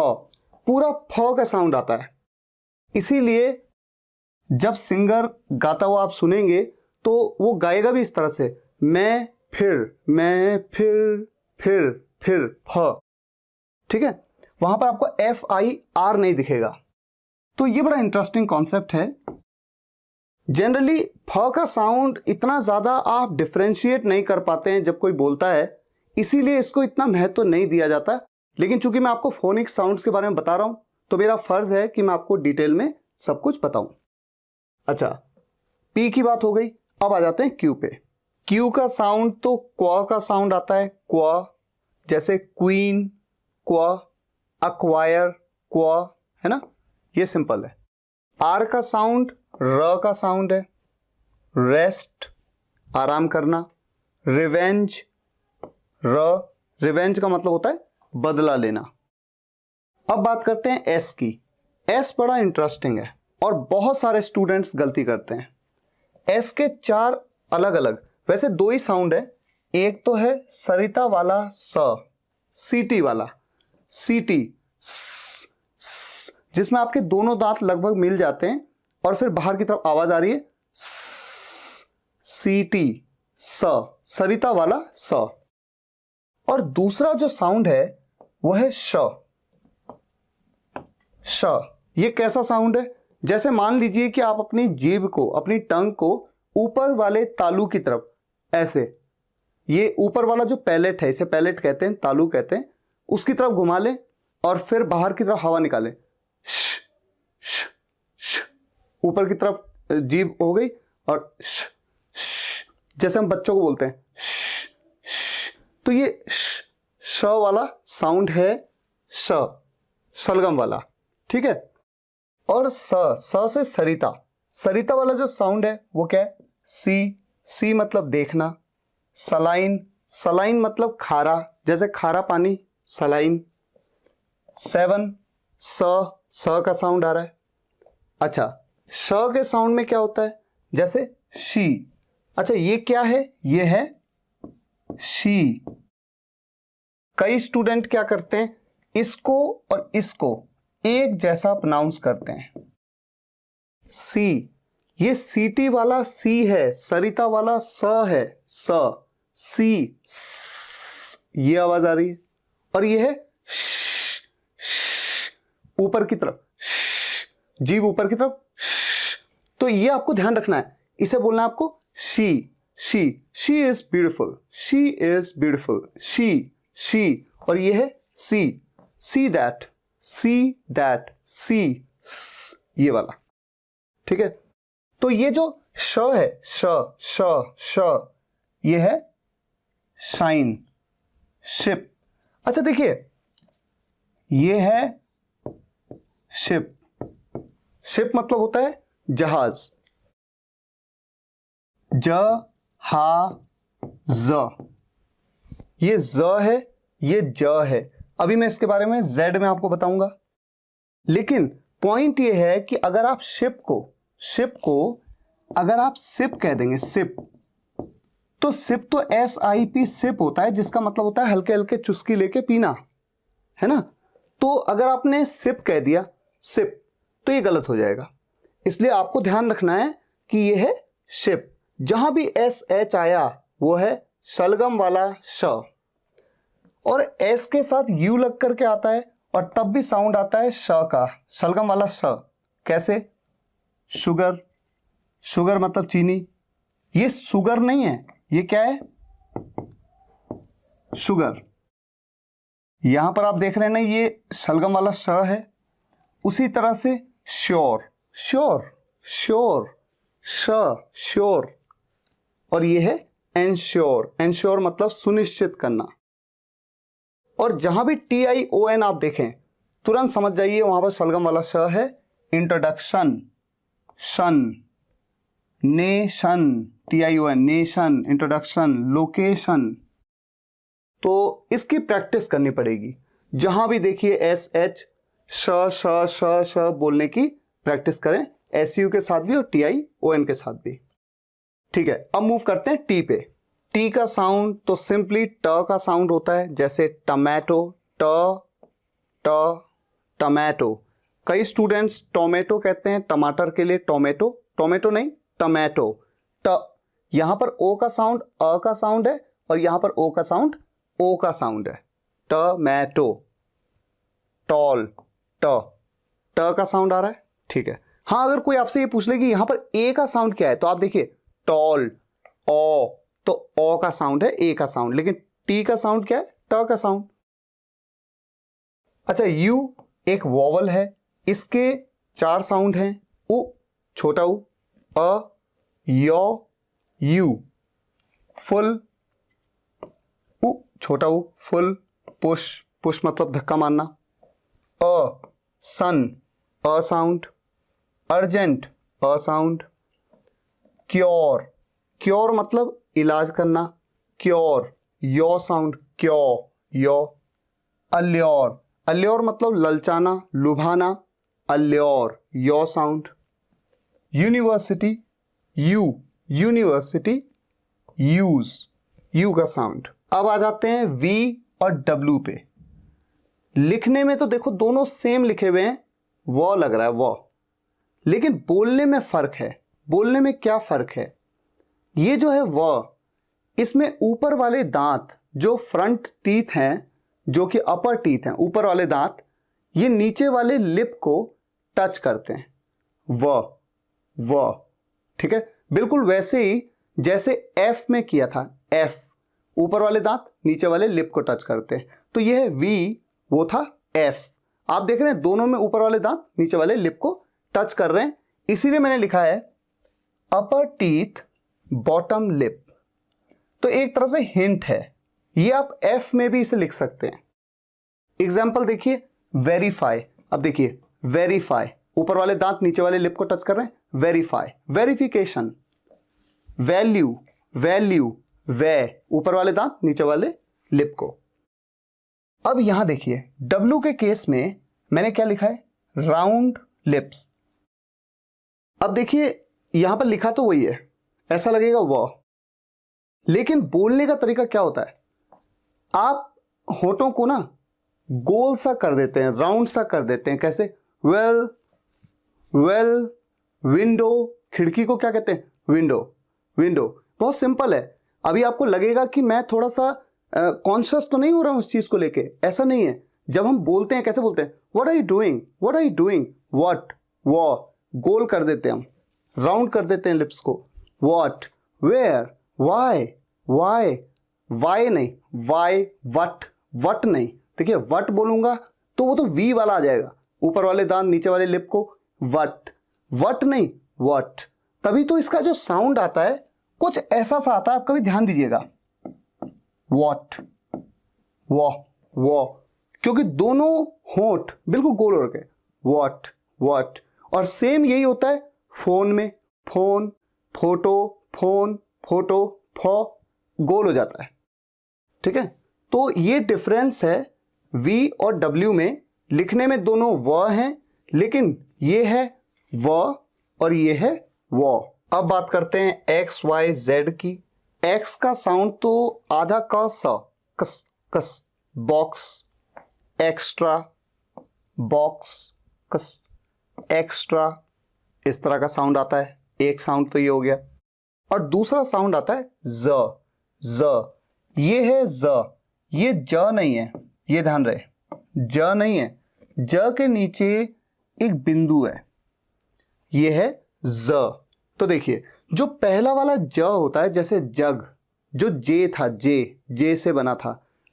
पूरा फ का साउंड आता है। इसीलिए जब सिंगर गाता हुआ आप सुनेंगे तो वो गाएगा भी इस तरह से, मैं फिर, मैं फिर, फ। ठीक है, वहां पर आपको FIR नहीं दिखेगा। तो ये बड़ा इंटरेस्टिंग कॉन्सेप्ट है। जनरली फ का साउंड इतना ज्यादा आप डिफरेंशिएट नहीं कर पाते हैं जब कोई बोलता है, इसीलिए इसको इतना महत्व नहीं दिया जाता। लेकिन चूंकि मैं आपको फोनिक साउंड्स के बारे में बता रहा हूं तो मेरा फर्ज है कि मैं आपको डिटेल में सब कुछ बताऊं। अच्छा, पी की बात हो गई, अब आ जाते हैं क्यू पे। क्यू का साउंड तो क्वा का साउंड आता है, क्वा, जैसे क्वीन, क्वा, अक्वायर, क्वा, है ना, ये सिंपल है। आर का साउंड र का साउंड है, रेस्ट, आराम करना। रिवेंज, र, रिवेंज का मतलब होता है बदला लेना। अब बात करते हैं एस की। एस बड़ा इंटरेस्टिंग है और बहुत सारे स्टूडेंट्स गलती करते हैं। एस के चार अलग अलग, वैसे दो ही साउंड है। एक तो है सरिता वाला स, सीटी वाला, सीटी, जिसमें आपके दोनों दांत लगभग मिल जाते हैं और फिर बाहर की तरफ आवाज आ रही है, सीटी, स, सरिता वाला स। और दूसरा जो साउंड है वो है श, श। ये कैसा साउंड है? जैसे मान लीजिए कि आप अपनी जीभ को, अपनी टंग को ऊपर वाले तालू की तरफ ऐसे, ये ऊपर वाला जो पैलेट है, इसे पैलेट कहते हैं, तालू कहते हैं, उसकी तरफ घुमा लें और फिर बाहर की तरफ हवा निकालें, श, श, श। ऊपर की तरफ जीभ हो गई और श, श, जैसे हम बच्चों को बोलते हैं श, श। तो ये श वाला साउंड है, श, शलगम वाला। ठीक है। और स से सरिता, सरिता वाला जो साउंड है वो क्या है? सी, सी मतलब देखना। सलाइन, सलाइन मतलब खारा, जैसे खारा पानी, सलाइन। सेवन, स का साउंड आ रहा है। अच्छा, श के साउंड में क्या होता है? जैसे शी। अच्छा, ये क्या है? ये है शी। कई स्टूडेंट क्या करते हैं, इसको और इसको एक जैसा प्रोनाउंस करते हैं, सी। ये सीटी वाला सी है, सरिता वाला स है, स, सी, ये आवाज आ रही है। और ये है श, ऊपर की तरफ, जीभ ऊपर की तरफ। तो ये आपको ध्यान रखना है, इसे बोलना है आपको she, she is beautiful, she is beautiful, she. और ये है सी, सी दैट, सी, ये वाला। ठीक है। तो ये जो श है, श, ये है शाइन, शिप। अच्छा देखिए, ये है शिप। शिप मतलब होता है जहाज। ज हा ज, ये ज है, ये ज है। अभी मैं इसके बारे में जेड में आपको बताऊंगा। लेकिन पॉइंट ये है कि अगर आप शिप को अगर आप सिप कह देंगे, सिप, तो सिप तो SIP सिप होता है, जिसका मतलब होता है हल्के हल्के चुस्की लेके पीना, है ना। तो अगर आपने सिप कह दिया, सिप, तो ये गलत हो जाएगा। इसलिए आपको ध्यान रखना है कि ये है शिप। जहां भी SH आया वो है शलगम वाला श, और S के साथ U लग करके आता है, और तब भी साउंड आता है श का, शलगम वाला श। कैसे? शुगर, शुगर मतलब चीनी। ये शुगर नहीं है, ये क्या है? शुगर। यहां पर आप देख रहे हैं ना, ये शलगम वाला श है। उसी तरह से श्योर, श्योर, श्योर, श, श्योर, और ये है एंश्योर। एंश्योर मतलब सुनिश्चित करना। और जहां भी TION आप देखें, तुरंत समझ जाइए वहां पर शलगम वाला श है। इंट्रोडक्शन, शन, nation, TION, nation, introduction, location. तो इसकी प्रैक्टिस करनी पड़ेगी। जहां भी देखिए SH, श श श श बोलने की प्रैक्टिस करें, SU के साथ भी और TION के साथ भी। ठीक है, अब मूव करते हैं टी पे। टी का साउंड तो सिंपली ट का साउंड होता है, जैसे टमैटो, ट ट, टमैटो। कई स्टूडेंट्स टोमेटो कहते हैं टमाटर के लिए, टोमेटो, टोमेटो नहीं, टमैटो। ट, यहां पर ओ का साउंड अ का साउंड है, और यहां पर ओ का साउंड ओ का साउंड है। टमैटो। टॉल, ट, ट का साउंड आ रहा है, ठीक है। हाँ, अगर कोई आपसे ये पूछ ले कि यहां पर ए का साउंड क्या है, तो आप देखिए टॉल, ओ, तो ओ का साउंड है, ए का साउंड। लेकिन टी का साउंड क्या है? ट का साउंड। अच्छा, यू एक वॉवल है, इसके 4 साउंड हैं। उ, छोटा उ, अ, यो, यू, फुल, उ, छोटा उ, फुल, पुश, पुश मतलब धक्का मारना। अ, सन, अ साउंड। अर्जेंट, अ साउंड। क्योर, क्योर मतलब इलाज करना, क्योर, यो साउंड, क्यो, यो। अल्योर, अल्योर मतलब ललचाना, लुभाना, अल्योर, यो sound. University, U, university, use, U का साउंड। अब आ जाते हैं वी और डब्ल्यू पे। लिखने में तो देखो दोनों सेम लिखे हुए हैं, वो लग रहा है वो, लेकिन बोलने में फर्क है। बोलने में क्या फर्क है? ये जो है वो, इसमें ऊपर वाले दांत जो फ्रंट टीथ हैं, जो कि अपर टीथ हैं, ऊपर वाले दांत, ये नीचे वाले लिप को टच करते हैं। व, ठीक है, बिल्कुल वैसे ही जैसे एफ में किया था। एफ, ऊपर वाले दांत नीचे वाले लिप को टच करते हैं। तो यह है वी, वो था एफ। आप देख रहे हैं दोनों में ऊपर वाले दांत नीचे वाले लिप को टच कर रहे हैं, इसीलिए मैंने लिखा है अपर टीथ बॉटम लिप। तो एक तरह से हिंट है, ये आप एफ में भी इसे लिख सकते हैं। एग्जाम्पल देखिए, वेरीफाई। अब देखिए वेरीफाई, ऊपर वाले दांत नीचे वाले लिप को टच कर रहे हैं, वेरीफाई, वेरिफिकेशन। वैल्यू, वैल्यू, वे, ऊपर वाले दांत नीचे वाले लिप को। अब यहां देखिए डब्ल्यू के केस में मैंने क्या लिखा है? Round lips. अब देखिए यहां पर लिखा तो वही है, ऐसा लगेगा वह, लेकिन बोलने का तरीका क्या होता है? आप होठों को ना गोल सा कर देते हैं, राउंड सा कर देते हैं। कैसे? वेल, वेल, विंडो, खिड़की को क्या कहते हैं? Window, window. बहुत सिंपल है। अभी आपको लगेगा कि मैं थोड़ा सा कॉन्शियस तो नहीं हो रहा हूं उस चीज को लेके, ऐसा नहीं है। जब हम बोलते हैं कैसे बोलते हैं? What are you doing, what are you doing, what, वो, गोल कर देते हैं हम, राउंड कर देते हैं लिप्स को। What, where, why, why, why नहीं, वाई, वट, वट नहीं। देखिए वट बोलूंगा तो वो तो वी वाला आ जाएगा, ऊपर वाले दांत नीचे वाले लिप को, वट, वट नहीं, वट। तभी तो इसका जो साउंड आता है कुछ ऐसा सा आता है, आप कभी ध्यान दीजिएगा। वॉट, वो, क्योंकि दोनों होंठ बिल्कुल गोल हो रखे। वॉट। और सेम यही होता है फोन में, फोन, फोटो, फोन, फोटो, गोल हो जाता है। ठीक है, तो ये डिफरेंस है V और W में। लिखने में दोनों व हैं, लेकिन ये है व और ये है वो। अब बात करते हैं X, Y, Z की। X का साउंड तो आधा का सा, कस कस, बॉक्स, एक्स्ट्रा, बॉक्स, कस, एक्स्ट्रा, इस तरह का साउंड आता है। एक साउंड तो ये हो गया। और दूसरा साउंड आता है ज। ये है ज, ये ज नहीं है, ये ध्यान रहे, ज नहीं है। ज के नीचे एक बिंदु है, ये है ज। तो देखिए, जो पहला वाला ज होता है, जैसे जग, जो जे था, जे से बना था,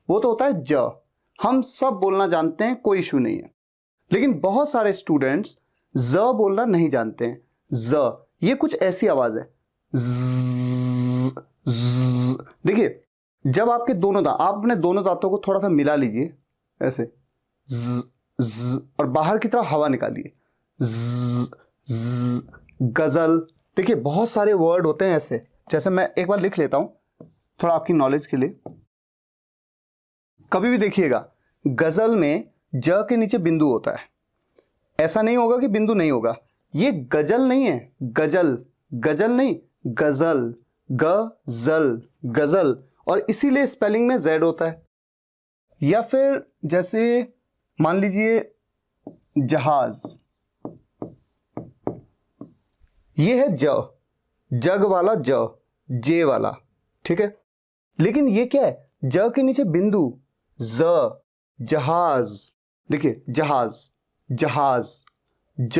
वो तो होता है ज। हम सब बोलना जानते हैं, कोई इशू नहीं है। लेकिन बहुत सारे स्टूडेंट्स ज बोलना नहीं जानते हैं। ज, ये कुछ ऐसी आवाज है, देखिए, जब आपके दोनों दांत, आप अपने दोनों दांतों को थोड़ा सा मिला लीजिए ऐसे, और बाहर की तरफ हवा निकालिए, गजल। देखिए, बहुत सारे वर्ड होते हैं ऐसे। जैसे मैं एक बार लिख लेता हूं थोड़ा आपकी नॉलेज के लिए। कभी भी देखिएगा, गजल में ज के नीचे बिंदु होता है। ऐसा नहीं होगा कि बिंदु नहीं होगा। ये गजल नहीं है, गजल, गजल नहीं, गजल, गजल, गजल। और इसीलिए स्पेलिंग में Z होता है। या फिर जैसे मान लीजिए जहाज, ये है ज, जग वाला ज, जे वाला। ठीक है, लेकिन ये क्या है, ज के नीचे बिंदु, ज, जहाज। देखिए, जहाज, जहाज, ज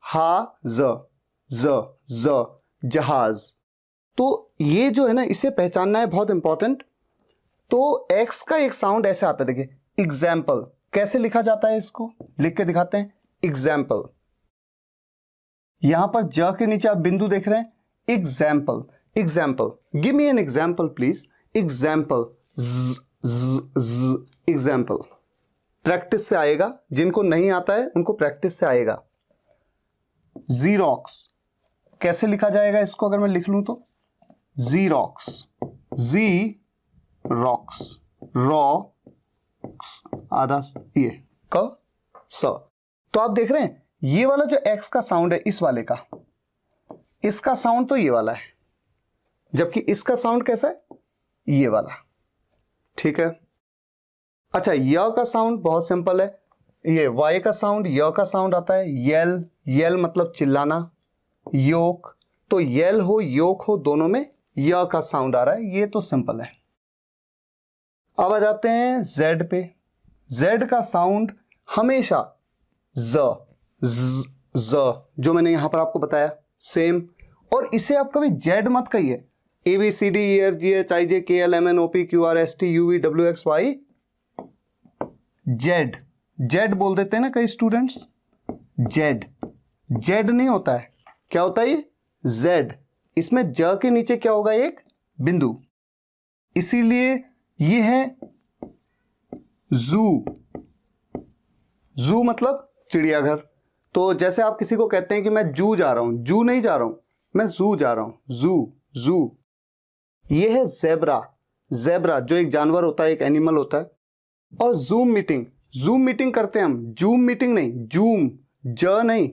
हा ज, जहाज। तो ये जो है ना, इसे पहचानना है, बहुत इंपॉर्टेंट। तो X का एक साउंड ऐसे आता है, देखिए, एग्जाम्पल। कैसे लिखा जाता है, इसको लिख के दिखाते हैं। एग्जाम्पल, यहां पर ज के नीचे आप बिंदु देख रहे हैं, example, example, give me an example please. Example, example. Practice से आएगा, जिनको नहीं आता है उनको प्रैक्टिस से आएगा। जीरोक्स, कैसे लिखा जाएगा इसको अगर मैं लिख लूं तो, जीरोक्स, जी रॉक्स, रॉक्स, आधा ये क स। तो आप देख रहे हैं, ये वाला जो X का साउंड है, इस वाले का, इसका साउंड तो ये वाला है, जबकि इसका साउंड कैसा है, ये वाला। ठीक है, अच्छा, य का साउंड बहुत सिंपल है। ये Y का साउंड, य का साउंड आता है यल, यल मतलब चिल्लाना। योक, तो यल हो योक हो, दोनों में य का साउंड आ रहा है, ये तो सिंपल है। अब आ जाते हैं Z पे। Z का साउंड हमेशा ज, जो मैंने यहां पर आपको बताया, सेम। और इसे आप कभी जेड मत कहिए। ABCDEFGHIJ KLMNOP QRST UVWXY, Z, Z बोल देते हैं ना कई स्टूडेंट्स, जेड, जेड नहीं होता है। क्या होता है ये, जेड। इसमें ज के नीचे क्या होगा, एक बिंदु, इसीलिए ये है जू। जू मतलब चिड़ियाघर। तो जैसे आप किसी को कहते हैं कि मैं जू जा रहा हूं, जू नहीं जा रहा हूं, मैं जू जा रहा हूं, जू, जू। ये है जेब्रा, जेब्रा जो एक जानवर होता है, एक एनिमल होता है। और जूम मीटिंग, जूम मीटिंग करते हैं हम, जूम मीटिंग नहीं, जूम, ज नहीं,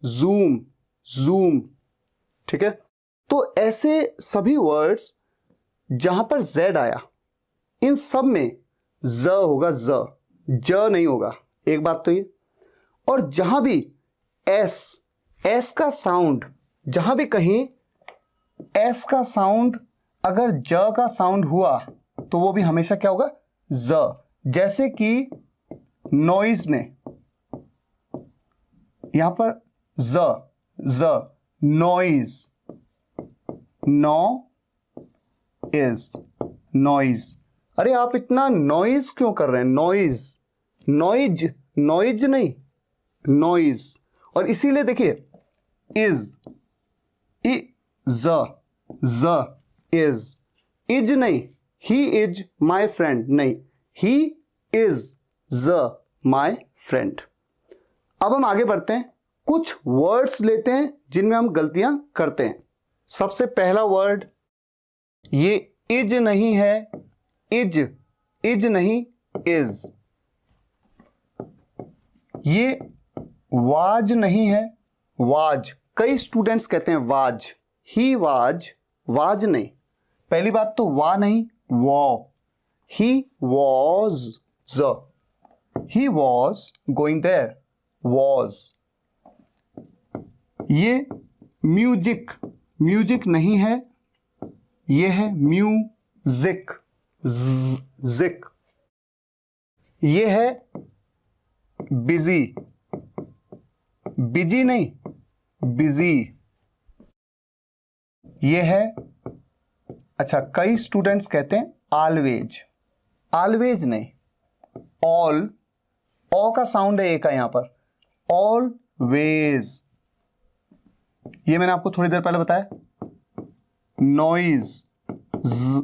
जूम, जूम। ठीक है, तो ऐसे सभी वर्ड्स जहां पर जेड आया, इन सब में ज होगा, ज नहीं होगा, एक बात तो ये। और जहां भी एस, एस का साउंड, जहां भी कहीं एस का साउंड अगर ज का साउंड हुआ तो वो भी हमेशा क्या होगा, ज। जैसे कि नॉइज में, यहां पर ज, नॉइज, नो इज, नॉइज। अरे आप इतना नॉइज क्यों कर रहे हैं, नॉइज, नॉइज, नॉइज नहीं, नॉइज। और इसीलिए देखिए, इज, इज नहीं, ही इज माई फ्रेंड नहीं, ही इज ज माई फ्रेंड। अब हम आगे बढ़ते हैं, कुछ वर्ड्स लेते हैं जिनमें हम गलतियां करते हैं। सबसे पहला वर्ड, ये इज नहीं है, इज नहीं, इज। ये वाज नहीं है, वाज। कई स्टूडेंट्स कहते हैं वाज, ही वाज नहीं। पहली बात तो वा नहीं, वॉ। He was, he was going there, was. ये म्यूजिक नहीं है, ये है म्यूजिक, जिक। ये है बिजी नहीं, बिजी। ये है, अच्छा कई स्टूडेंट्स कहते हैं ऑलवेज नहीं, ऑल। ओ का साउंड है ए का यहां पर, ऑलवेज। ये मैंने आपको थोड़ी देर पहले बताया, नॉइज, ज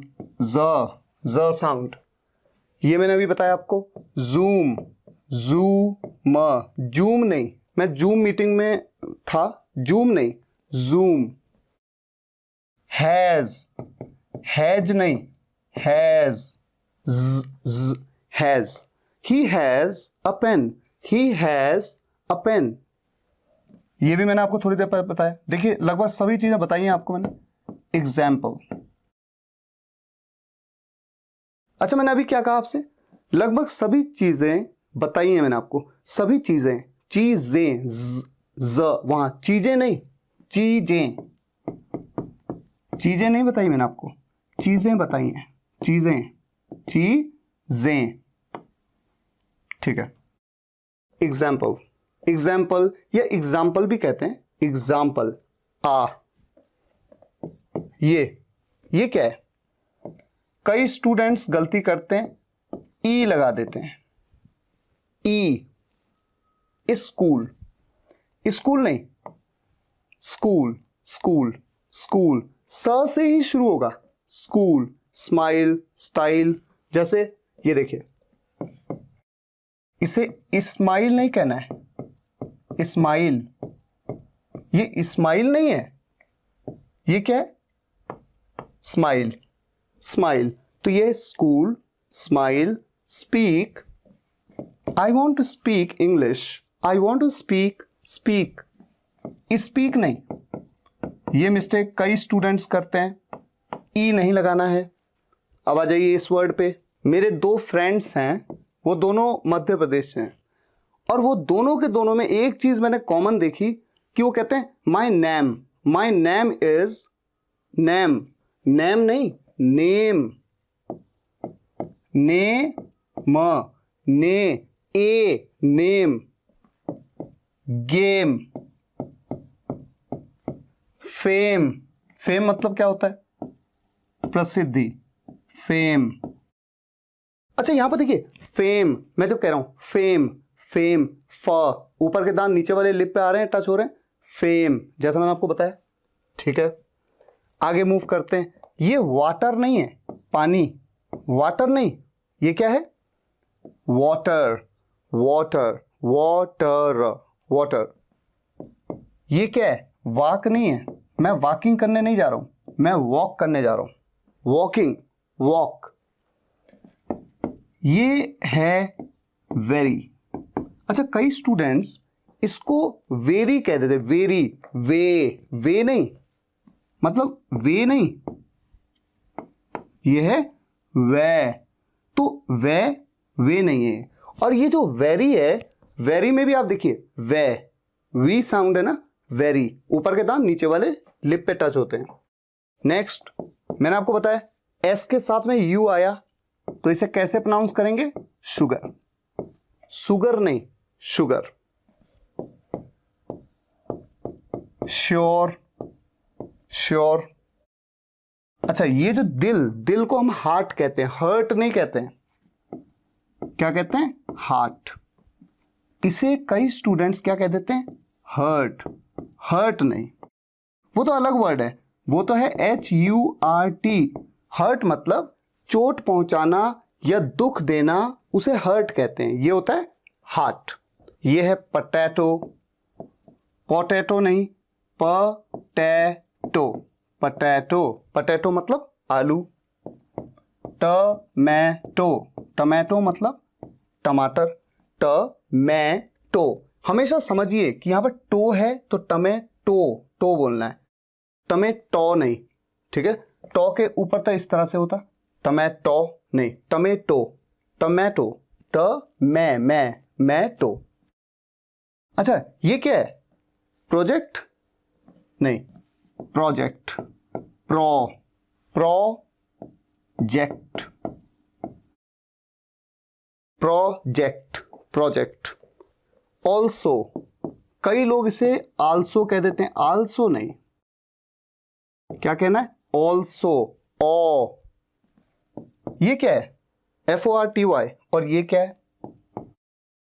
साउंड। ये मैंने अभी बताया आपको, जूम, जूम नहीं, मैं जूम मीटिंग में था, जूम नहीं, जूम। हैज नहीं, has, has. He has a pen, ये भी मैंने आपको थोड़ी देर पहले बताया। देखिए लगभग सभी चीजें बताई हैं आपको मैंने। एग्जाम्पल, अच्छा मैंने अभी क्या कहा आपसे, लगभग सभी चीजें बताई हैं मैंने आपको, सभी चीजें, वहां चीजें नहीं, चीजें नहीं बताई मैंने आपको, चीजें बताई हैं, चीजें, ठीक है। एग्जाम्पल या एग्जाम्पल भी कहते हैं, एग्जाम्पल। ये क्या है, कई स्टूडेंट्स गलती करते हैं, ई लगा देते हैं, ई। स्कूल नहीं, स्कूल, स से ही शुरू होगा, स्कूल। स्माइल, स्टाइल, जैसे ये देखिए, इसे इस्माइल नहीं कहना है, इस्माइल। ये इस्माइल नहीं है, ये क्या है, स्माइल। तो ये school, smile, speak, I want to speak English, I want to speak नहीं। ये मिस्टेक कई स्टूडेंट्स करते हैं, ई नहीं लगाना है। अब आ जाइए इस वर्ड पे। मेरे 2 फ्रेंड्स हैं, वो दोनों मध्य प्रदेश से हैं, और वो दोनों के दोनों में एक चीज मैंने कॉमन देखी कि वो कहते हैं माई नेम इज, नेम नहीं, नेम, नेम। गेम, फेम मतलब क्या होता है, प्रसिद्धि, फेम। अच्छा यहां पर देखिए, फेम, मैं जब कह रहा हूं फेम, फ, ऊपर के दांत नीचे वाले लिप पे आ रहे हैं, टच हो रहे हैं, फेम, जैसा मैंने आपको बताया, ठीक है। आगे मूव करते हैं। ये वाटर नहीं है, पानी, वाटर नहीं, ये क्या है, वाटर। ये क्या है, वॉक नहीं है, मैं वॉकिंग करने नहीं जा रहा हूं, मैं वॉक करने जा रहा हूं, वॉकिंग, वॉक। ये है वेरी। अच्छा कई स्टूडेंट्स इसको वेरी कह देते, वेरी, वे नहीं, मतलब वे नहीं, ये है वे, तो वे नहीं है। और ये जो वेरी है, वेरी में भी आप देखिए, वी साउंड है ना, वेरी, ऊपर के दांत नीचे वाले लिप पे टच होते हैं। नेक्स्ट, मैंने आपको बताया एस के साथ में यू आया तो इसे कैसे प्रोनाउंस करेंगे, शुगर नहीं, शुगर। श्योर। अच्छा ये जो दिल को हम हार्ट कहते हैं, हर्ट नहीं कहते हैं, क्या कहते हैं, हार्ट। इसे कई स्टूडेंट्स क्या कह देते हैं, हर्ट नहीं, वो तो अलग वर्ड है, वो तो है HURT। हर्ट मतलब चोट पहुंचाना या दुख देना, उसे हर्ट कहते हैं, ये होता है हार्ट। ये है पटैटो, पोटैटो नहीं, पटैटो, पटैटो, पटैटो मतलब आलू। टमैटो, टमैटो मतलब टमाटर, टमैटो। हमेशा समझिए कि यहां पर टो है तो टमैटो, टो बोलना है, टमेटो नहीं, ठीक है। टो के ऊपर तो इस तरह से होता, टमैटो नहीं, टमेटो, टमैटो, मैटो। अच्छा ये क्या है, प्रोजेक्ट नहीं, project, project, project, project. Also, कई लोग इसे आल्सो कह देते हैं, आल्सो नहीं, क्या कहना है, ऑल्सो, ओ। ये क्या है, FORTY, और ये क्या है,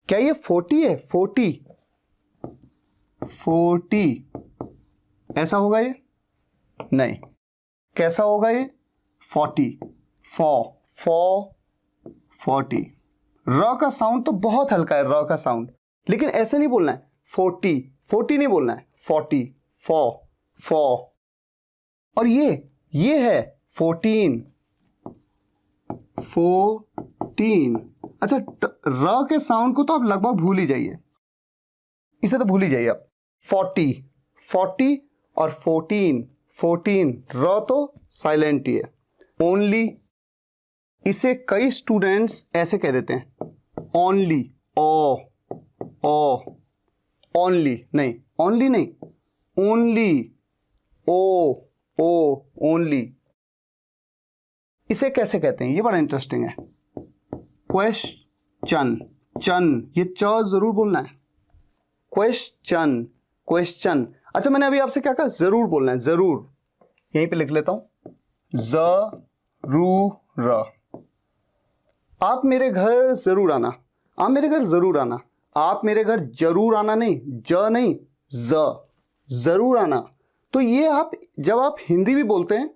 क्या ये 40 है, 40 ऐसा होगा ये, नहीं, कैसा होगा ये, 40, 40। र का साउंड तो बहुत हल्का है, र का साउंड, लेकिन ऐसे नहीं बोलना है, 40 नहीं बोलना है, 40, 4। और ये है 14। अच्छा र के साउंड को तो आप लगभग भूल ही जाइए, इसे तो भूल ही जाइए आप। 40 और 14 र तो साइलेंट ही है। ओनली, इसे कई स्टूडेंट्स ऐसे कह देते हैं, ओनली, ओ, ओनली नहीं, ओनली, ओ, ओनली। इसे कैसे कहते हैं, ये बड़ा इंटरेस्टिंग है, क्वेश्चन, ये च जरूर बोलना है, क्वेश्चन। अच्छा मैंने अभी आपसे क्या कहा, जरूर बोलना है, जरूर, यहीं पे लिख लेता हूं, जरूर। आप मेरे घर जरूर आना, आप मेरे घर जरूर आना, आप मेरे घर जरूर आना नहीं, नहीं, जरूर आना। तो ये आप जब आप हिंदी भी बोलते हैं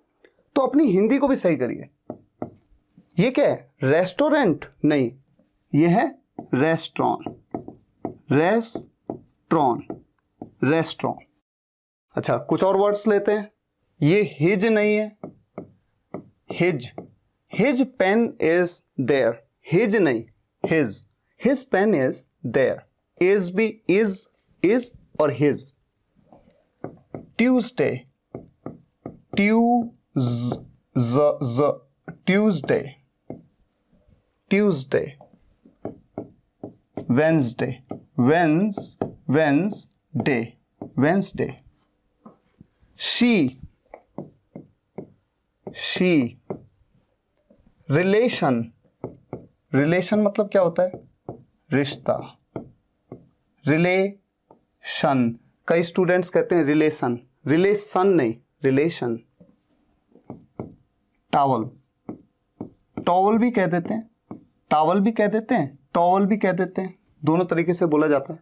तो अपनी हिंदी को भी सही करिए। ये क्या है, रेस्टोरेंट नहीं, ये है रेस्टोरेंट। अच्छा कुछ और वर्ड्स लेते हैं, ये हिज नहीं है, his pen is there, his नहीं, his pen is there, is भी इज और his. Tuesday, Tuesday, Wednesday, she, relation मतलब क्या होता है, रिश्ता, रिलेशन। कई स्टूडेंट्स कहते हैं रिलेशन नहीं, रिलेशन। टॉवल भी कह देते हैं, टॉवल भी कह देते हैं, दोनों तरीके से बोला जाता है।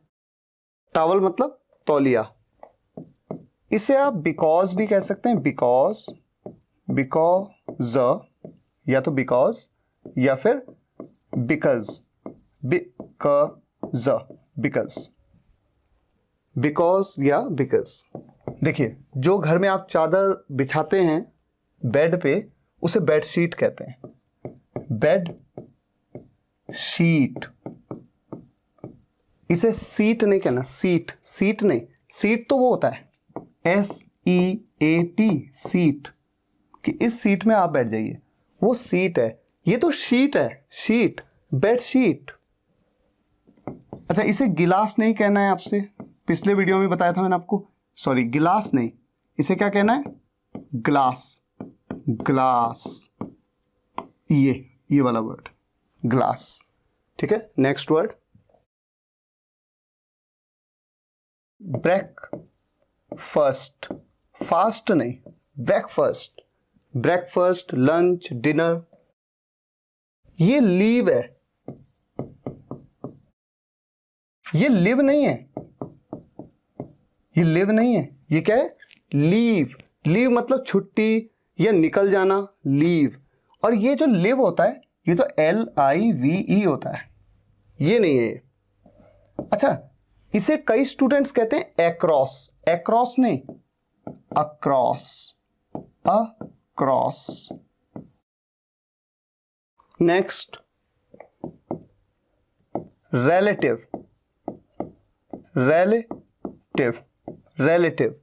टॉवल मतलब तौलिया। इसे आप बिकॉज भी कह सकते हैं, बिकॉज, या तो बिकॉज या फिर बिकॉज, या बिकॉज। देखिए जो घर में आप चादर बिछाते हैं बेड पे, उसे बेडशीट कहते हैं, बेड शीट। इसे सीट नहीं कहना, सीट नहीं, सीट तो वो होता है SEAT, सीट, कि इस सीट में आप बैठ जाइए, वो सीट है। ये तो शीट है, शीट, बेडशीट। अच्छा इसे गिलास नहीं कहना है आपसे, पिछले वीडियो में बताया था मैंने आपको, सॉरी गिलास नहीं, इसे क्या कहना है, ग्लास, ये वाला वर्ड ग्लास, ठीक है। नेक्स्ट वर्ड, ब्रेकफास्ट, फास्ट नहीं, ब्रेकफास्ट, लंच, डिनर। ये लीव है, ये लिव नहीं है, ये क्या है, लीव मतलब छुट्टी या निकल जाना, लीव। और ये जो लिव होता है ये तो LIVE होता है, ये नहीं है। अच्छा, इसे कई स्टूडेंट्स कहते हैं अक्रॉस, अक्रॉस नहीं, across, across. Next, relative, relative, relative,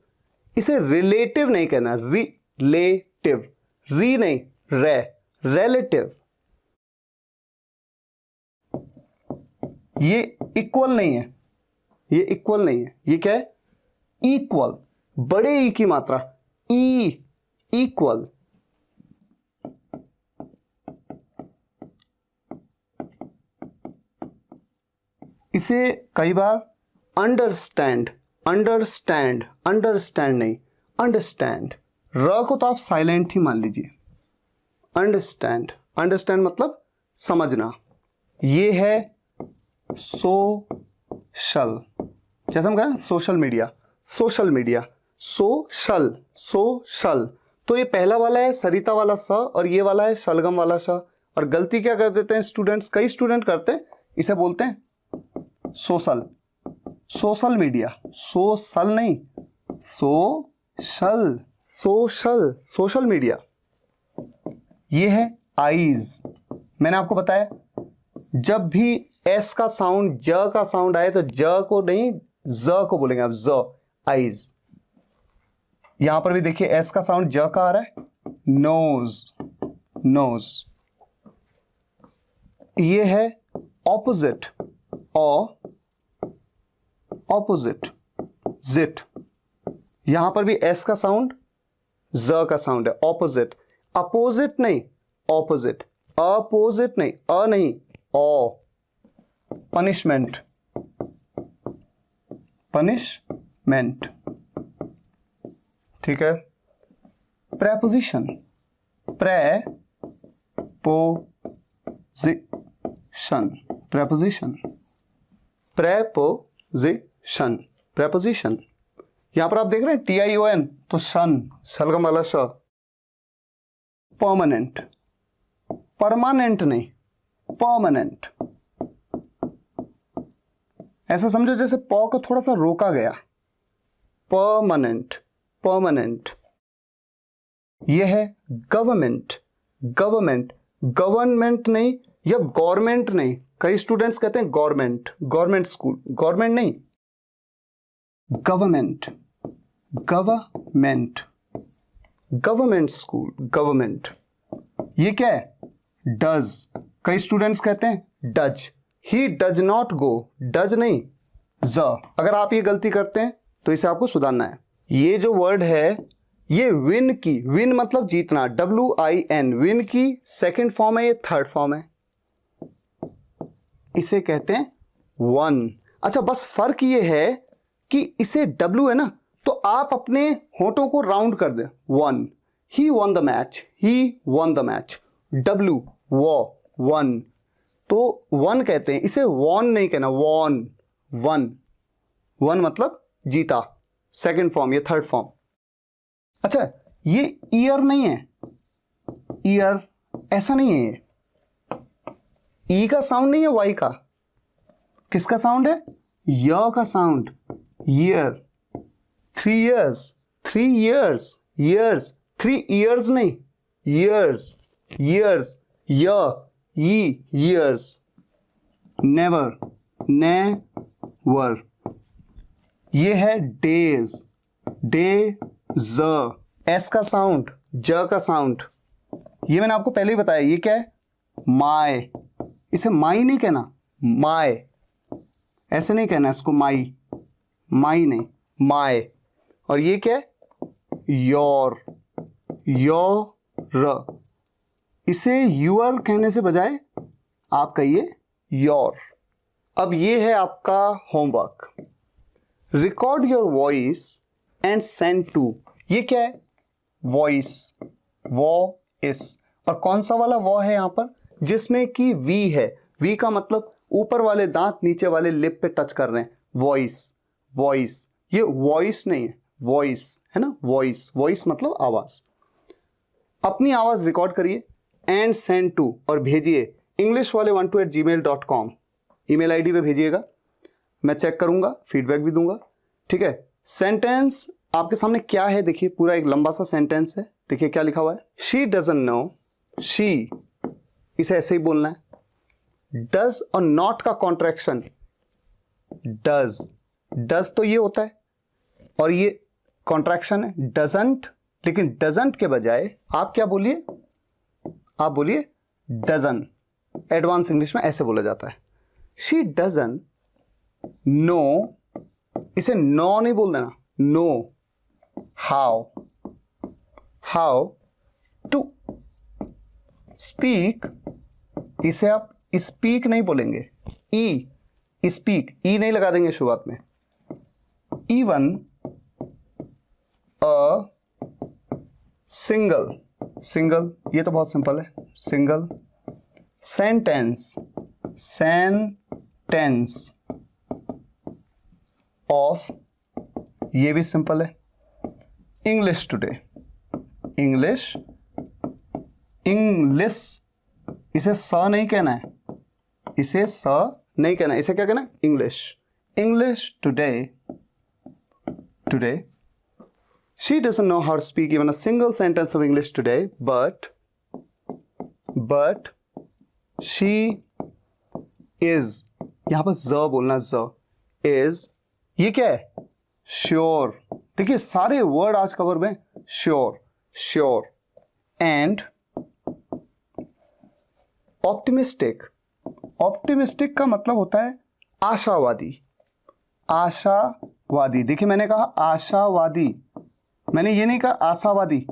इसे रिलेटिव नहीं कहना, रिलेटिव, री नहीं, रे, रिलेटिव। ये इक्वल नहीं है, ये इक्वल नहीं है, ये क्या है? इक्वल, बड़े ई की मात्रा, ई, इक्वल। इसे कई बार अंडरस्टैंड, अंडरस्टैंड, अंडरस्टैंड नहीं, अंडरस्टैंड, र को तो आप साइलेंट ही मान लीजिए। अंडरस्टैंड, अंडरस्टैंड मतलब समझना। ये है सोशल, जैसे हम कहें social media, social media, social, social. तो ये पहला वाला है सरिता वाला स और ये वाला है शलगम वाला श। और गलती क्या कर देते हैं स्टूडेंट्स, कई स्टूडेंट करते हैं, इसे बोलते हैं सोशल, सोशल मीडिया, सोशल नहीं, सोशल, सोशल, सोशल मीडिया। ये है आईज। मैंने आपको बताया जब भी एस का साउंड, ज का साउंड आए तो ज को नहीं ज को बोलेंगे आप, ज, आईज। यहां पर भी देखिए एस का साउंड ज का आ रहा है, नोज, नोज। ये है ऑपोजिट, ऑपोजिट, जिट। यहां पर भी एस का साउंड ज का साउंड है, ऑपोजिट, अपोजिट नहीं, ऑपोजिट, अपोजिट नहीं, अ नहीं, ओ। पनिशमेंट, पनिशमेंट, ठीक है। Preposition, preposition, preposition, preposition, preposition. यहां पर आप देख रहे हैं TION, तो शन, शलगम वाला श। परमानेंट, परमानेंट नहीं, परमानेंट। ऐसा समझो जैसे प को थोड़ा सा रोका गया, परमानेंट, परमानेंट। यह है गवर्नमेंट, गवर्नमेंट, गवर्नमेंट नहीं या गवर्नमेंट नहीं। कई स्टूडेंट्स कहते हैं गवर्नमेंट, गवर्नमेंट स्कूल, गवर्नमेंट नहीं, government, government, government school, government. ये क्या है? डज। कई स्टूडेंट्स कहते हैं does, he does not go, does नहीं, ज। अगर आप ये गलती करते हैं तो इसे आपको सुधारना है। ये जो वर्ड है ये विन की, विन मतलब जीतना, WIN, विन की सेकंड फॉर्म है, ये थर्ड फॉर्म है, इसे कहते हैं वन। अच्छा, बस फर्क ये है कि इसे W है ना, तो आप अपने होठों को राउंड कर दें, one. He won the match, he won the match, W, वो, वन। तो वन कहते हैं, इसे वॉन नहीं कहना, वॉन, वन, वन मतलब जीता, सेकंड फॉर्म, ये थर्ड फॉर्म। अच्छा, ये ईयर नहीं है, ईयर ऐसा नहीं है, ये ई का साउंड नहीं है, वाई का। किसका साउंड है? य का sound, year. 3 years, 3 years, years, 3 years नहीं, years, years, य, ई, years। never, never। ये है days, days, एस का साउंड, ज का साउंड। ये मैंने आपको पहले ही बताया, ये क्या है? माय। इसे माई नहीं कहना, माय, ऐसे नहीं कहना इसको, माई, माई नहीं, माय। और ये क्या है? Your, your. इसे यूर कहने से बजाय आप कहिए योर। अब ये है आपका homework, record your voice and send to. ये क्या है? Voice, voice. और कौन सा वाला वो है यहां पर? जिसमें कि वी है, वी का मतलब ऊपर वाले दांत नीचे वाले लिप पे टच कर रहे हैं, वॉइस, वॉइस। ये वॉइस नहीं है, वॉइस है ना, वॉइस, वॉइस मतलब आवाज। अपनी आवाज रिकॉर्ड करिए एंड सेंड टू, और भेजिए इंग्लिश वाले 12@gmail.com ईमेल आईडी पे भेजिएगा। मैं चेक करूंगा, फीडबैक भी दूंगा, ठीक है। सेंटेंस आपके सामने क्या है, देखिए पूरा एक लंबा सा सेंटेंस है, देखिए क्या लिखा हुआ है। शी डजंट नो, शी, इसे ऐसे ही बोलना है। डज और नॉट का कॉन्ट्रैक्शन डज, डज तो ये होता है और ये कॉन्ट्रैक्शन है डजंट, लेकिन डजंट के बजाय आप क्या बोलिए, आप बोलिए डजन। एडवांस इंग्लिश में ऐसे बोला जाता है। शी डजन नो, इसे नो नहीं बोल देना, know how, how to speak, इसे आप स्पीक नहीं बोलेंगे, ई, स्पीक, ई नहीं लगा देंगे शुरुआत में। इवन अ सिंगल, सिंगल ये तो बहुत सिंपल है, सिंगल सेंटेंस, सेंटेंस ऑफ, ये भी सिंपल है। इंग्लिश टुडे, इंग्लिश, इंग्लिश, इसे स नहीं कहना है, इसे स नहीं कहना है, इसे क्या कहना है, English, English today, today. She doesn't know how to speak even a single sentence of English today, but she is, यहां पर ज बोलना, ज, is, ये क्या है, श्योर, देखिए सारे वर्ड आज कवर में, sure, sure, and optimistic, optimistic का मतलब होता है आशावादी, आशावादी, देखिए मैंने कहा आशावादी, मैंने ये नहीं कहा आशावादी,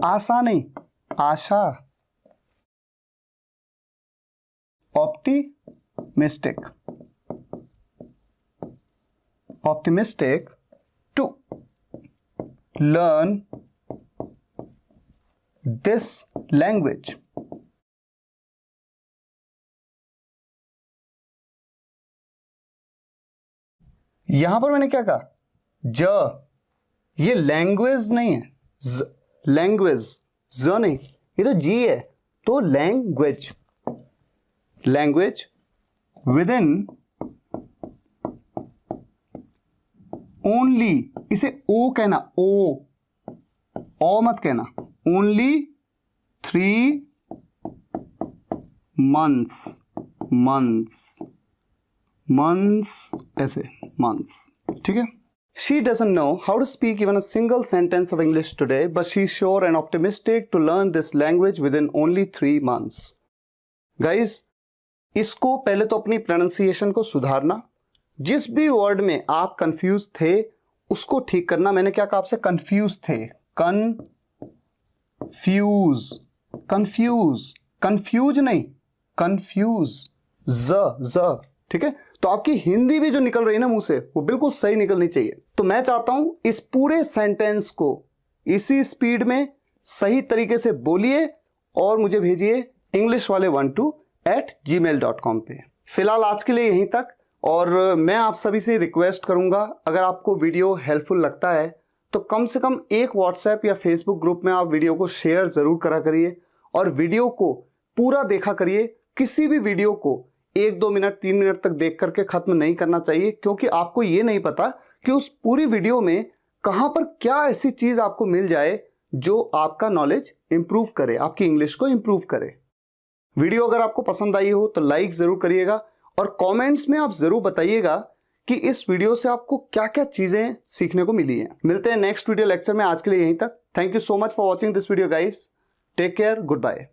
आशा नहीं, आशा, optimistic, optimistic to learn this language, यहां पर मैंने क्या कहा, ज, ये लैंग्वेज नहीं है, लैंग्वेज, ज नहीं, ये तो जी है, तो language, language with in only, इसे ओ कहना, ओ मत कहना, ओनली 3 months, months, months, ऐसे months, ठीक है। She doesn't know how to speak even a single sentence of English today, but she's sure and optimistic to learn this language within only 3 months. Guys, इसको पहले तो अपनी प्रोनाउंसिएशन को सुधारना, जिस भी वर्ड में आप कंफ्यूज थे उसको ठीक करना। मैंने क्या कहा आपसे, कंफ्यूज थे, कंफ्यूज, कंफ्यूज, कंफ्यूज नहीं, कंफ्यूज, ज, ठीक है। तो आपकी हिंदी भी जो निकल रही है ना मुंह से, वो बिल्कुल सही निकलनी चाहिए। तो मैं चाहता हूं इस पूरे सेंटेंस को इसी स्पीड में सही तरीके से बोलिए और मुझे भेजिए englishwale12@gmail.com पे। फिलहाल आज के लिए यहीं तक, और मैं आप सभी से रिक्वेस्ट करूंगा, अगर आपको वीडियो हेल्पफुल लगता है तो कम से कम एक व्हाट्सएप या फेसबुक ग्रुप में आप वीडियो को शेयर जरूर करा करिए और वीडियो को पूरा देखा करिए। किसी भी वीडियो को 1-2 मिनट 3 मिनट तक देख करके खत्म नहीं करना चाहिए, क्योंकि आपको ये नहीं पता कि उस पूरी वीडियो में कहां पर क्या ऐसी चीज आपको मिल जाए जो आपका नॉलेज इंप्रूव करे, आपकी इंग्लिश को इंप्रूव करे। वीडियो अगर आपको पसंद आई हो तो लाइक जरूर करिएगा और कमेंट्स में आप जरूर बताइएगा कि इस वीडियो से आपको क्या क्या चीजें सीखने को मिली हैं। मिलते हैं नेक्स्ट वीडियो लेक्चर में, आज के लिए यहीं तक। Thank you so much for watching this video guys, take care, good bye.